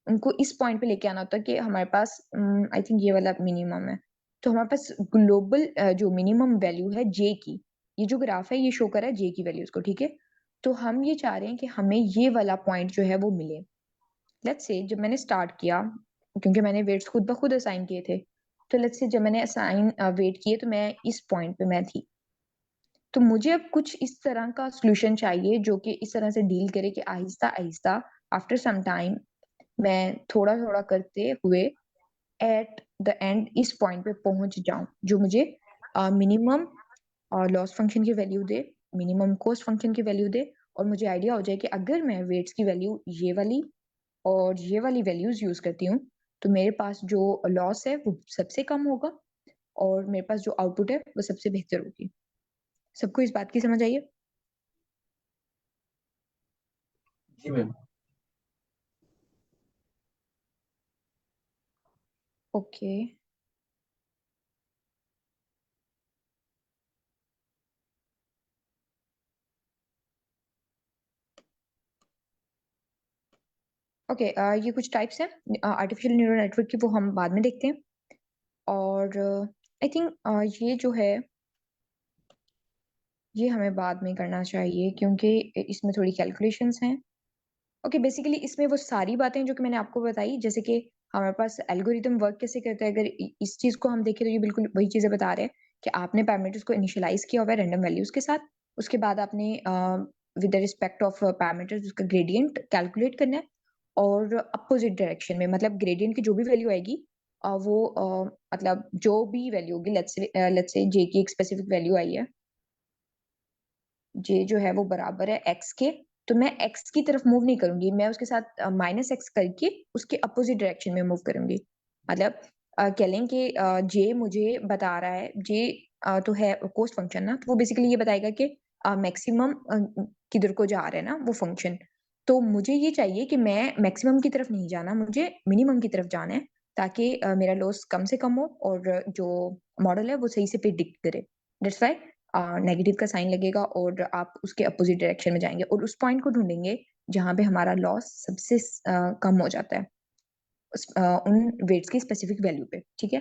उनको इस पॉइंट पे लेके आना होता है कि हमारे पास आई थिंक ये वाला मिनिमम है। तो हमारे पास ग्लोबल जो मिनिमम वैल्यू है जे की, ये जो ग्राफ है ये शो कर रहा है जे की वैल्यूज को, ठीक है। तो हम ये चाह रहे हैं कि हमें ये वाला पॉइंट जो है वो मिले। लेट्स से जब मैंने स्टार्ट किया क्योंकि मैंने वेट्स खुद ब खुद असाइन किए थे। तो लेट्स से जब मैंने असाइन वेट किए तो मैं इस पॉइंट पे मैं थी। तो मुझे अब कुछ इस तरह का सॉल्यूशन चाहिए जो कि इस तरह से डील करे कि Aahista Aahista after some time मैं थोड़ा थोड़ा करते हुए एट द एंड इस पॉइंट पे पहुंच जाऊं जो मुझे मिनिमम लॉस फंक्शन की वैल्यू दे, मिनिमम कॉस्ट फंक्शन की वैल्यू दे, और मुझे आइडिया हो जाए कि अगर मैं वेट्स की वैल्यू ये वाली और ये वाली वैल्यूज यूज करती हूँ तो मेरे पास जो लॉस है वो सबसे कम होगा और मेरे पास जो आउटपुट है वो सबसे बेहतर होगी। सबको इस बात की समझ आई है? जी मैम। ओके। ओके, ये कुछ टाइप्स हैं आर्टिफिशियल न्यूरल नेटवर्क की, वो हम बाद में देखते हैं। और आई थिंक ये जो है ये हमें बाद में करना चाहिए क्योंकि इसमें थोड़ी कैलकुलेशंस हैं। ओके, बेसिकली इसमें वो सारी बातें जो कि मैंने आपको बताई, जैसे कि हमारे पास एल्गोरिदम वर्क कैसे करता है, अगर इस चीज को हम देखें तो ये बिल्कुल वही चीजें बता रहे हैं कि आपने पैरामीटर्स को इनिशियलाइज किया हुआ है रैंडम वैल्यूज के साथ। उसके बाद आपने विद रिस्पेक्ट ऑफ पैरामीटर्स उसका ग्रेडियंट कैलकुलेट करना है, और अपोजिट डायरेक्शन में, मतलब ग्रेडियंट की जो भी वैल्यू आएगी वो मतलब जो भी वैल्यू होगी, लेट्स से जे की एक स्पेसिफिक वैल्यू आई है, जे जो है वो बराबर है एक्स के, तो मैं एक्स की तरफ मूव नहीं करूंगी, मैं उसके साथ माइनस एक्स करके उसके अपोजिट डायरेक्शन में मूव करूंगी। मतलब कह लें कि जे मुझे बता रहा है, जे तो है कोस्ट फंक्शन ना, तो वो बेसिकली ये बताएगा कि मैक्सिमम किधर को जा रहा है ना वो फंक्शन। तो मुझे ये चाहिए कि मैं मैक्सिमम की तरफ नहीं जाना, मुझे मिनिमम की तरफ जाना है, ताकि मेरा लॉस कम से कम हो और जो मॉडल है वो सही से प्रिडिक्ट करे। दैट्स व्हाई नेगेटिव का साइन लगेगा और आप उसके अपोजिट डायरेक्शन में जाएंगे और उस पॉइंट को ढूंढेंगे जहां पे हमारा लॉस सबसे कम हो जाता है उन वेट्स की स्पेसिफिक वैल्यू पे, ठीक है।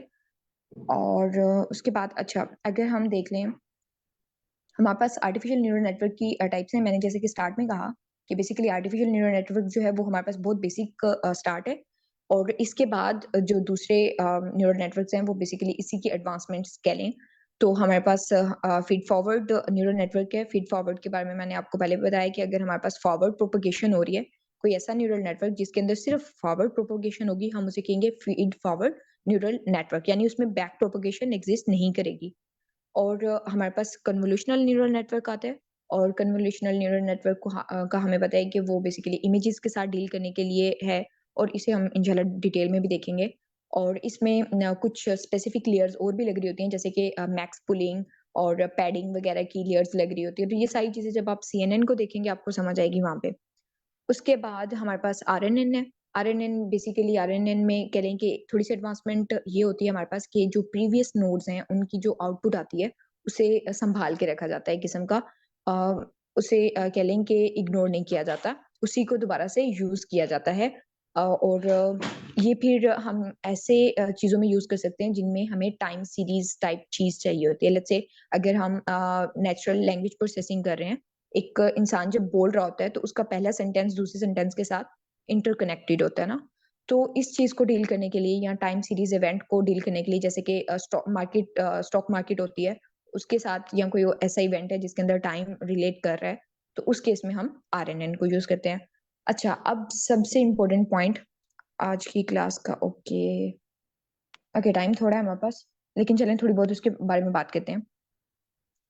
और उसके बाद अच्छा, अगर हम देख लें हमारे पास आर्टिफिशियल न्यूरल नेटवर्क की टाइप्स हैं। मैंने जैसे कि स्टार्ट में कहा कि बेसिकली आर्टिफिशियल न्यूरल नेटवर्क जो है वो हमारे पास बहुत बेसिक स्टार्ट है, और इसके बाद जो दूसरे न्यूरल नेटवर्क्स हैं वो बेसिकली इसी की एडवांसमेंट्स कह लें। तो हमारे पास फीड फॉरवर्ड न्यूरल नेटवर्क है। फीड फॉरवर्ड के बारे में मैंने आपको पहले बताया कि अगर हमारे पास फॉरवर्ड प्रोपोगेशन हो रही है, कोई ऐसा न्यूरल नेटवर्क जिसके अंदर सिर्फ फॉरवर्ड प्रोपोगेशन होगी, हम उसे कहेंगे फीड फॉरवर्ड न्यूरल नेटवर्क, यानी उसमें बैक प्रोपोगेशन एग्जिस्ट नहीं करेगी। और हमारे पास कन्वोल्यूशनल न्यूरल नेटवर्क आता है, और कन्वोल्यूशनल न्यूरल नेटवर्क का हमें पता है कि वो बेसिकली इमेजेस के साथ डील करने के लिए है, और इसे हम इंशाल्लाह डिटेल में भी देखेंगे। और इसमें कुछ स्पेसिफिक लेयर्स और भी लग रही होती हैं, जैसे कि मैक्स पुलिंग और पैडिंग वगैरह की लेयर्स लग रही होती है। तो ये सारी चीजें जब आप CNN को देखेंगे आपको समझ आएगी वहां पे। उसके बाद हमारे पास RNN है। RNN बेसिकली, RNN में कह लें कि थोड़ी सी एडवांसमेंट ये होती है हमारे पास कि जो प्रीवियस नोड्स हैं उनकी जो आउटपुट आती है उसे संभाल के रखा जाता है, किस्म का उसे कह लें कि इग्नोर नहीं किया जाता, उसी को दोबारा से यूज किया जाता है। और ये फिर हम ऐसे चीजों में यूज कर सकते हैं जिनमें हमें टाइम सीरीज टाइप चीज चाहिए होती है। लेट्स से अगर हम नेचुरल लैंग्वेज प्रोसेसिंग कर रहे हैं, एक इंसान जब बोल रहा होता है तो उसका पहला सेंटेंस दूसरे सेंटेंस के साथ इंटरकनेक्टेड होता है ना। तो इस चीज को डील करने के लिए या टाइम सीरीज इवेंट को डील करने के लिए, जैसे कि स्टॉक मार्केट होती है उसके साथ, या कोई ऐसा इवेंट है जिसके अंदर टाइम रिलेट कर रहा है, तो उस केस में हम RNN को यूज करते हैं। अच्छा, अब सबसे इम्पोर्टेंट पॉइंट आज की क्लास का। ओके ओके, टाइम थोड़ा है हमारे पास, लेकिन चलें थोड़ी बहुत उसके बारे में बात करते हैं।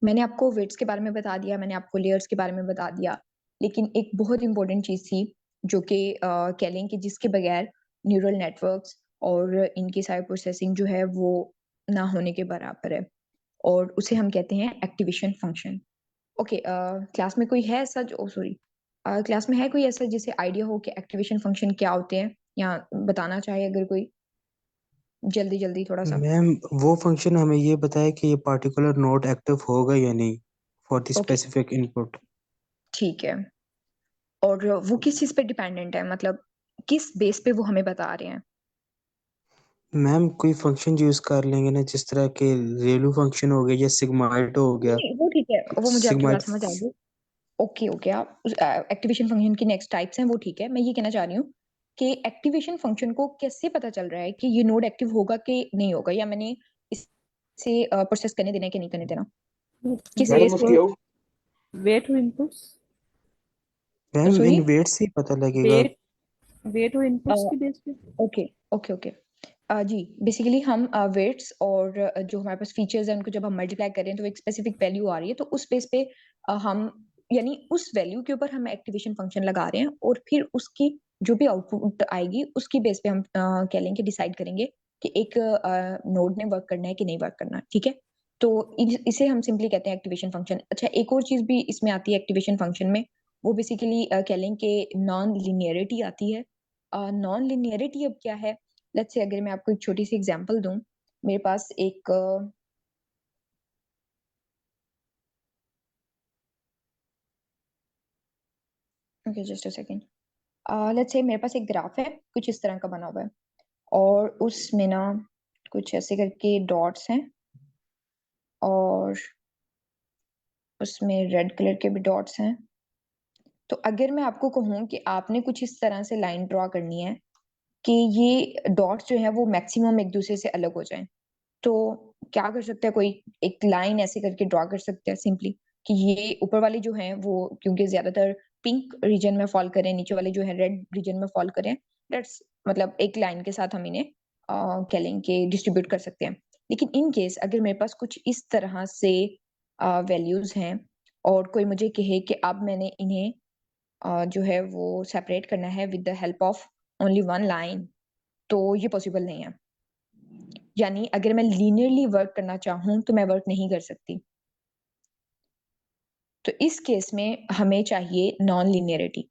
मैंने आपको वेट्स के बारे में बता दिया, मैंने आपको लेयर्स के बारे में बता दिया, लेकिन एक बहुत इंपॉर्टेंट चीज थी जो कि कह लें कि जिसके बगैर न्यूरल नेटवर्क्स और इनकी सारी प्रोसेसिंग जो है वो ना होने के बराबर है, और उसे हम कहते हैं एक्टिवेशन फंक्शन। ओके, क्लास में कोई है ऐसा जो, सॉरी, क्लास में है कोई ऐसा जिसे आइडिया हो कि एक्टिवेशन फंक्शन क्या होते हैं, या बताना चाहे अगर कोई, जल्दी जल्दी थोड़ा सा। मैम वो फंक्शन हमें ये बताया कि ये पार्टिकुलर नोड एक्टिव होगा या नहीं for the okay, specific input. ठीक है। और वो किस चीज पे डिपेंडेंट है, मतलब किस बेस पे वो हमें बता रहे हैं? मैम कोई फंक्शन यूज कर लेंगे ना, जिस तरह के रेलू फंक्शन हो गया या सिग्माइड हो गया। नहीं वो ठीक है, वो मुझे आपकी सिग्माइड बात समझ आ गई। ओके ओके, आप एक्टिवेशन फंक्शन की नेक्स्ट टाइप्स हैं वो ठीक है। मैं ये कहना चाह रही हूँ कि एक्टिवेशन फंक्शन को कैसे पता चल रहा है कि ये नोड एक्टिव होगा कि नहीं होगा, या मैंने इसे प्रोसेस करने देना है कि नहीं करने देना, किस मैडम बेस उसकी पे। आउट वेट और इनपुट्स, मैम सॉरी, इन वेट से ही पता लगेगा। वेट और इनपुट्स की बेस पे। Okay okay okay. जी बेसिकली हम वेट्स और जो हमारे पास फीचर्स हैं उनको जब हम मल्टीप्लाई कर रहे हैं तो एक स्पेसिफिक वैल्यू आ रही है, तो उस बेस पे हम यानी उस वैल्यू के ऊपर हम एक्टिवेशन फंक्शन लगा रहे हैं, और फिर उसकी जो भी आउटपुट आएगी उसकी बेस पे हम कह लेंगे, डिसाइड करेंगे कि एक नोड ने वर्क करना है कि नहीं वर्क करना। ठीक है, तो इसे हम सिंपली कहते हैं एक्टिवेशन फंक्शन। अच्छा, एक और चीज भी इसमें आती है एक्टिवेशन फंक्शन में, वो बेसिकली कह लें कि नॉन लिनियरिटी आती है। नॉन लिनियरिटी अब क्या है, लेट्स से अगर मैं आपको एक छोटी सी एग्जांपल दूं, मेरे पास एक okay just a second, let's say मेरे पास एक ग्राफ है कुछ इस तरह का बना हुआ है, और उसमें ना कुछ ऐसे करके डॉट्स हैं, और उसमें रेड कलर के भी डॉट्स हैं। तो अगर मैं आपको कहूँ कि आपने कुछ इस तरह से लाइन ड्रॉ करनी है कि ये डॉट्स जो है वो मैक्सिमम एक दूसरे से अलग हो जाएं, तो क्या कर सकता है कोई, एक लाइन ऐसे करके ड्रॉ कर सकते हैं सिंपली कि ये ऊपर वाली जो है वो क्योंकि ज्यादातर पिंक रीजन में फॉल करें, नीचे वाले जो है रेड रीजन में फॉल करें, दैट्स मतलब एक लाइन के साथ हम इन्हें कह लेंगे डिस्ट्रीब्यूट कर सकते हैं। लेकिन इन केस अगर मेरे पास कुछ इस तरह से वैल्यूज हैं और कोई मुझे कहे कि अब मैंने इन्हें जो है वो सेपरेट करना है with the help of only one line, तो ये पॉसिबल नहीं है। यानी अगर मैं लीनियरली वर्क करना चाहूं तो मैं वर्क नहीं कर सकती। तो इस केस में हमें चाहिए नॉन लीनियरिटी,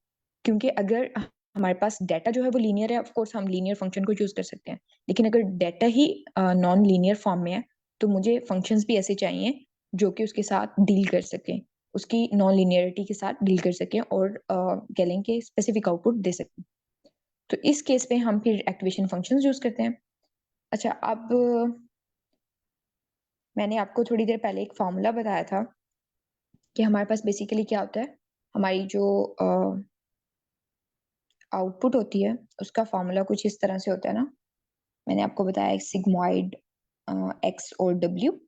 क्योंकि अगर हमारे पास डाटा जो है वो लीनियर है, ऑफ कोर्स हम लीनियर फंक्शन को चूज कर सकते हैं, लेकिन अगर डाटा ही नॉन लीनियर फॉर्म में है तो मुझे फंक्शंस भी ऐसे चाहिए जो कि उसके साथ डील कर सकें, उसकी नॉन लीनियरिटी के साथ डील कर सकें, और कह लें कि स्पेसिफिक आउटपुट दे सकें। तो इस केस में हम फिर एक्टिवेशन फंक्शंस यूज करते हैं। अच्छा, अब मैंने आपको थोड़ी देर पहले एक फॉर्मूला बताया था कि हमारे पास बेसिकली क्या होता है, हमारी जो आउटपुट होती है उसका फॉर्मूला कुछ इस तरह से होता है ना, मैंने आपको बताया सिग्मॉइड एक्स और डब्ल्यू,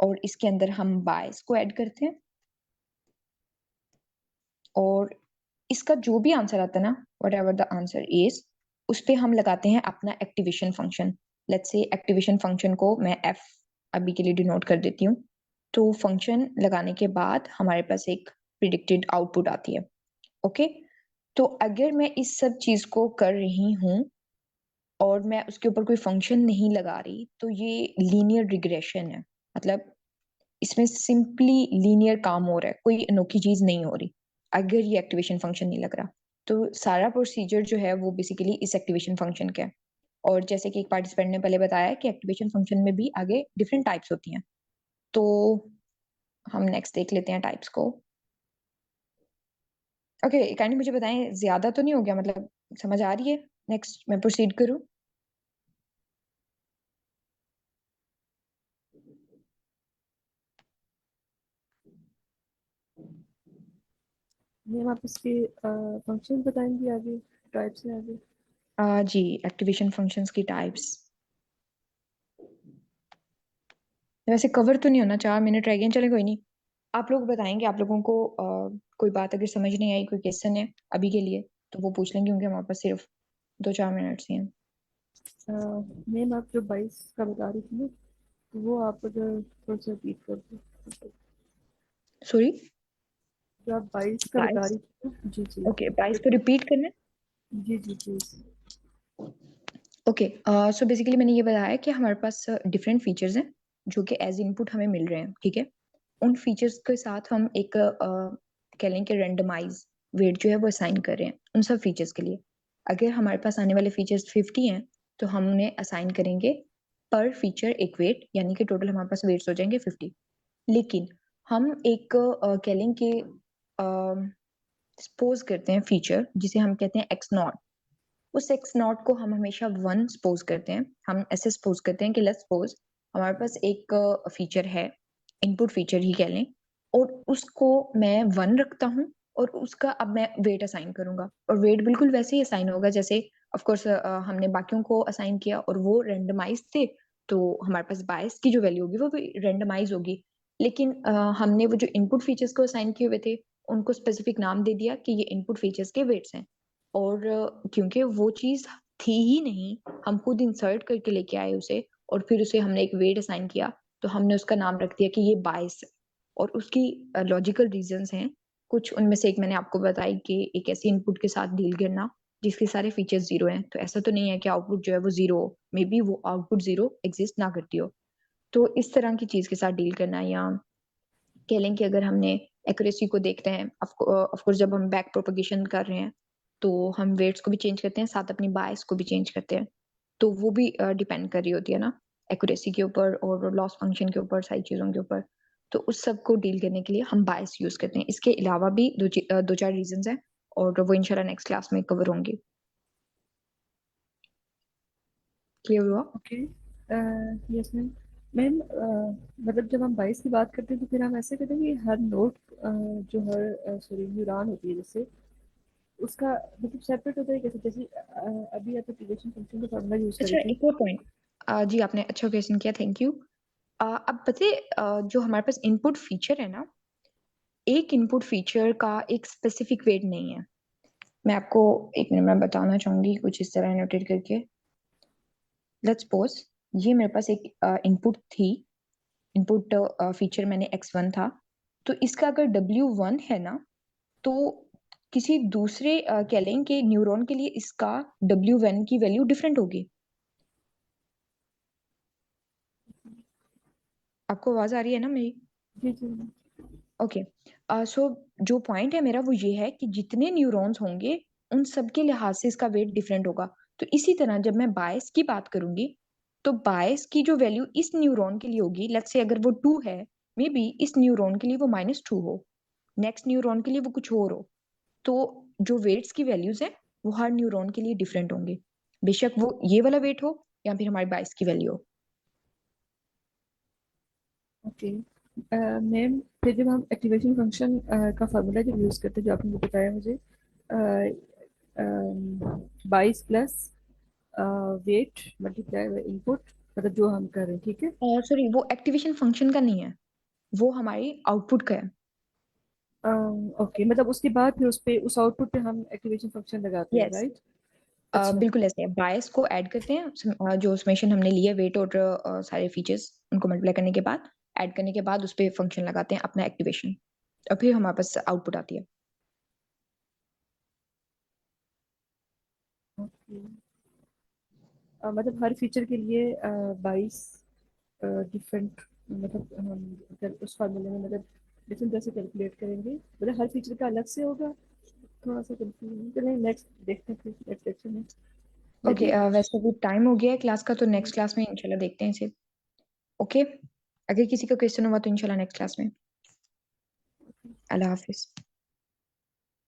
और इसके अंदर हम बायस को ऐड करते हैं, और इसका जो भी आंसर आता है ना, what ever the answer is, उस पे हम लगाते हैं अपना activation function. Let's say activation function को मैं एफ अभी के लिए डिनोट कर देती हूँ। तो फंक्शन लगाने के बाद हमारे पास एक प्रिडिक्टेड आउटपुट आती है। ओके, तो अगर मैं इस सब चीज को कर रही हूँ और मैं उसके ऊपर कोई फंक्शन नहीं लगा रही, तो ये लीनियर रिग्रेशन है। मतलब इसमें सिंपली लीनियर काम हो रहा है, कोई अनोखी चीज नहीं हो रही अगर ये एक्टिवेशन फंक्शन नहीं लग रहा। तो सारा प्रोसीजर जो है वो बेसिकली इस एक्टिवेशन फंक्शन का है। और जैसे कि एक पार्टिसिपेंट ने पहले बताया कि एक्टिवेशन फंक्शन में भी आगे डिफरेंट टाइप्स होती हैं, तो हम नेक्स्ट देख लेते हैं टाइप्स को। ओके, काइंडली मुझे बताएं, ज्यादा तो नहीं हो गया, मतलब समझ आ रही है? नेक्स्ट मैं प्रोसीड करूं? मैम आप इसके फंक्शन बताएंगे आगे, टाइप्स हैं आगे। जी, एक्टिवेशन फंक्शंस की टाइप्स वैसे कवर तो नहीं होना, 4 मिनट रह गए, चले कोई नहीं। आप लोग बताएंगे, आप लोगों को कोई बात अगर समझ नहीं आई, कोई क्वेश्चन है अभी के लिए, तो वो पूछ लेंगे, क्योंकि हमारे पास सिर्फ 2-4 मिनट ही हैं। मैम आप जो 22 का बता रही थी ना, तो वो आप अगर थोड़ा सा रिपीट कर दो। सॉरी, जो आप 22 का बता 22? रही थी ना, जी जी ओके, 22 को रिपीट करना है। जी जी प्लीज। ओके, सो बेसिकली मैंने ये बताया कि हमारे पास डिफरेंट फीचर्स हैं जो कि एज इनपुट हमें मिल रहे हैं। ठीक है, उन फीचर्स के साथ हम एक कह लें कि रेंडमाइज वेट जो है वो असाइन कर रहे हैं उन सब फीचर्स के लिए। अगर हमारे पास आने वाले फीचर्स 50 हैं तो हम उन्हें असाइन करेंगे पर फीचर एक वेट, यानी कि टोटल हमारे पास वेट्स हो जाएंगे 50। लेकिन हम एक कह लें कि सपोज करते हैं फीचर जिसे हम कहते हैं एक्स नॉट, उस एक्स नॉट को हम हमेशा 1 सपोज करते हैं। हम ऐसे सपोज करते हैं कि लेट्स सपोज हमारे पास एक फीचर है, इनपुट फीचर ही कह लें, और उसको मैं 1 रखता हूँ, और उसका अब मैं वेट असाइन करूंगा, और वेट बिल्कुल वैसे ही असाइन होगा जैसे ऑफ कोर्स हमने बाकियों को असाइन किया और वो रेंडमाइज थे, तो हमारे पास बायस की जो वैल्यू होगी वो भी रेंडमाइज होगी। लेकिन हमने वो जो इनपुट फीचर्स को असाइन किए हुए थे उनको स्पेसिफिक नाम दे दिया कि ये इनपुट फीचर्स के वेट्स हैं। और क्योंकि वो चीज थी ही नहीं, हम खुद इंसर्ट करके लेके आए उसे और फिर उसे हमने एक वेट असाइन किया, तो हमने उसका नाम रख दिया कि ये बायस है। और उसकी लॉजिकल रीजंस हैं कुछ, उनमें से एक मैंने आपको बताई कि एक ऐसी इनपुट के साथ डील करना जिसके सारे फीचर्स जीरो हैं। तो ऐसा तो नहीं है कि आउटपुट जो है वो जीरो हो, मे बी वो आउटपुट जीरो एग्जिस्ट ना करती हो। तो इस तरह की चीज के साथ डील करना, या कह लें कि अगर हमने एक्यूरेसी को देखते हैं, ऑफ कोर्स जब हम बैक प्रोपगेशन कर रहे हैं तो हम वेट्स को भी चेंज करते हैं, साथ अपनी बायस को भी चेंज करते हैं। तो वो भी डिपेंड कर रही होती है ना एक्यूरेसी के ऊपर और लॉस फंक्शन के ऊपर, सारी चीजों के ऊपर। तो उस सब को डील करने के लिए हम बायस यूज करते हैं। इसके अलावा भी दो चार रीजंस हैं और वो इंशाल्लाह नेक्स्ट क्लास में कवर होंगे। क्लियर हुआ? Okay, yes ma'am. मैम मतलब जब हम 22 की बात करते हैं तो फिर हम ऐसे करते हैं कि हर नोड जो हर सॉरी न्यूरॉन होती है जैसे उसका मतलब सेपरेट होता है कैसे, जैसे अभी आप एक्टिवेशन फंक्शन का फॉर्मूला यूज कर अच्छा, रहे थे। एक और पॉइंट, जी आपने अच्छा क्वेश्चन किया, थैंक यू। अब पता है जो हमारे पास इनपुट फीचर है ना, एक इनपुट फीचर का एक स्पेसिफिक वेट नहीं है। मैं आपको एक मिनट में बताना चाहूंगी कुछ इस तरह नोटेट करके। लेट्स सपोज ये मेरे पास एक इनपुट थी, इनपुट फीचर मैंने x1 था, तो इसका अगर w1 है ना, तो किसी दूसरे कह लें कि न्यूरॉन के लिए इसका w1 की वैल्यू डिफरेंट होगी। आपको आवाज आ रही है ना मेरी? जी जी। ओके, सो जो पॉइंट है मेरा वो ये है कि जितने न्यूरॉन्स होंगे उन सब के लिहाज से इसका वेट डिफरेंट होगा। तो इसी तरह जब मैं बायस की बात करूंगी तो बायस की जो वैल्यू इस न्यूरॉन के लिए होगी, लेट्स से अगर वो 2 है, मे बी इस न्यूरॉन के लिए वो -2 हो, नेक्स्ट न्यूरॉन के लिए वो कुछ और हो। तो जो वेट्स की वैल्यूज हैं वो हर न्यूरॉन के लिए डिफरेंट होंगे, बेशक वो ये वाला वेट हो या फिर हमारी बायस की वैल्यू हो। ओके मैम, फिर जब हम एक्टिवेशन फंक्शन का फार्मूला जब यूज करते हैं जो आपने बताया मुझे 22 plus weight multiply by input, मतलब जो हम कर रहे हैं, ठीक है। और सॉरी, वो एक्टिवेशन फंक्शन का नहीं है, वो हमारी आउटपुट का है। ओके मतलब उसके बाद फिर उस पे उस आउटपुट पे हम एक्टिवेशन फंक्शन लगाते हैं, यस, राइट। अच्छा बिल्कुल ऐसे है। बायस को ऐड करते हैं जो समेशन हमने लिए वेट और सारे फीचर्स उनको मल्टीप्लाई करने के बाद, ऐड करने के बाद उस पे फंक्शन लगाते हैं अपना एक्टिवेशन, और फिर हमारे पास आउटपुट आती है। ओके मतलब हर फीचर के लिए 22 डिफरेंट, मतलब हम अगर उस फार्मूले में मतलब डिफरेंट कैसे कैलकुलेट करेंगे, मतलब हर फीचर का अलग से होगा। थोड़ा सा कंफ्यूजन, चलिए नेक्स्ट देखते हैं, फिर नेक्स्ट लेक्चर में ओके, लेकिन वैसे भी टाइम हो गया है क्लास का, तो नेक्स्ट क्लास में इंशाल्लाह देखते हैं इसे। ओके, अगर किसी का क्वेश्चन हुआ तो इंशाल्लाह नेक्स्ट क्लास में। अल्लाह हाफिज।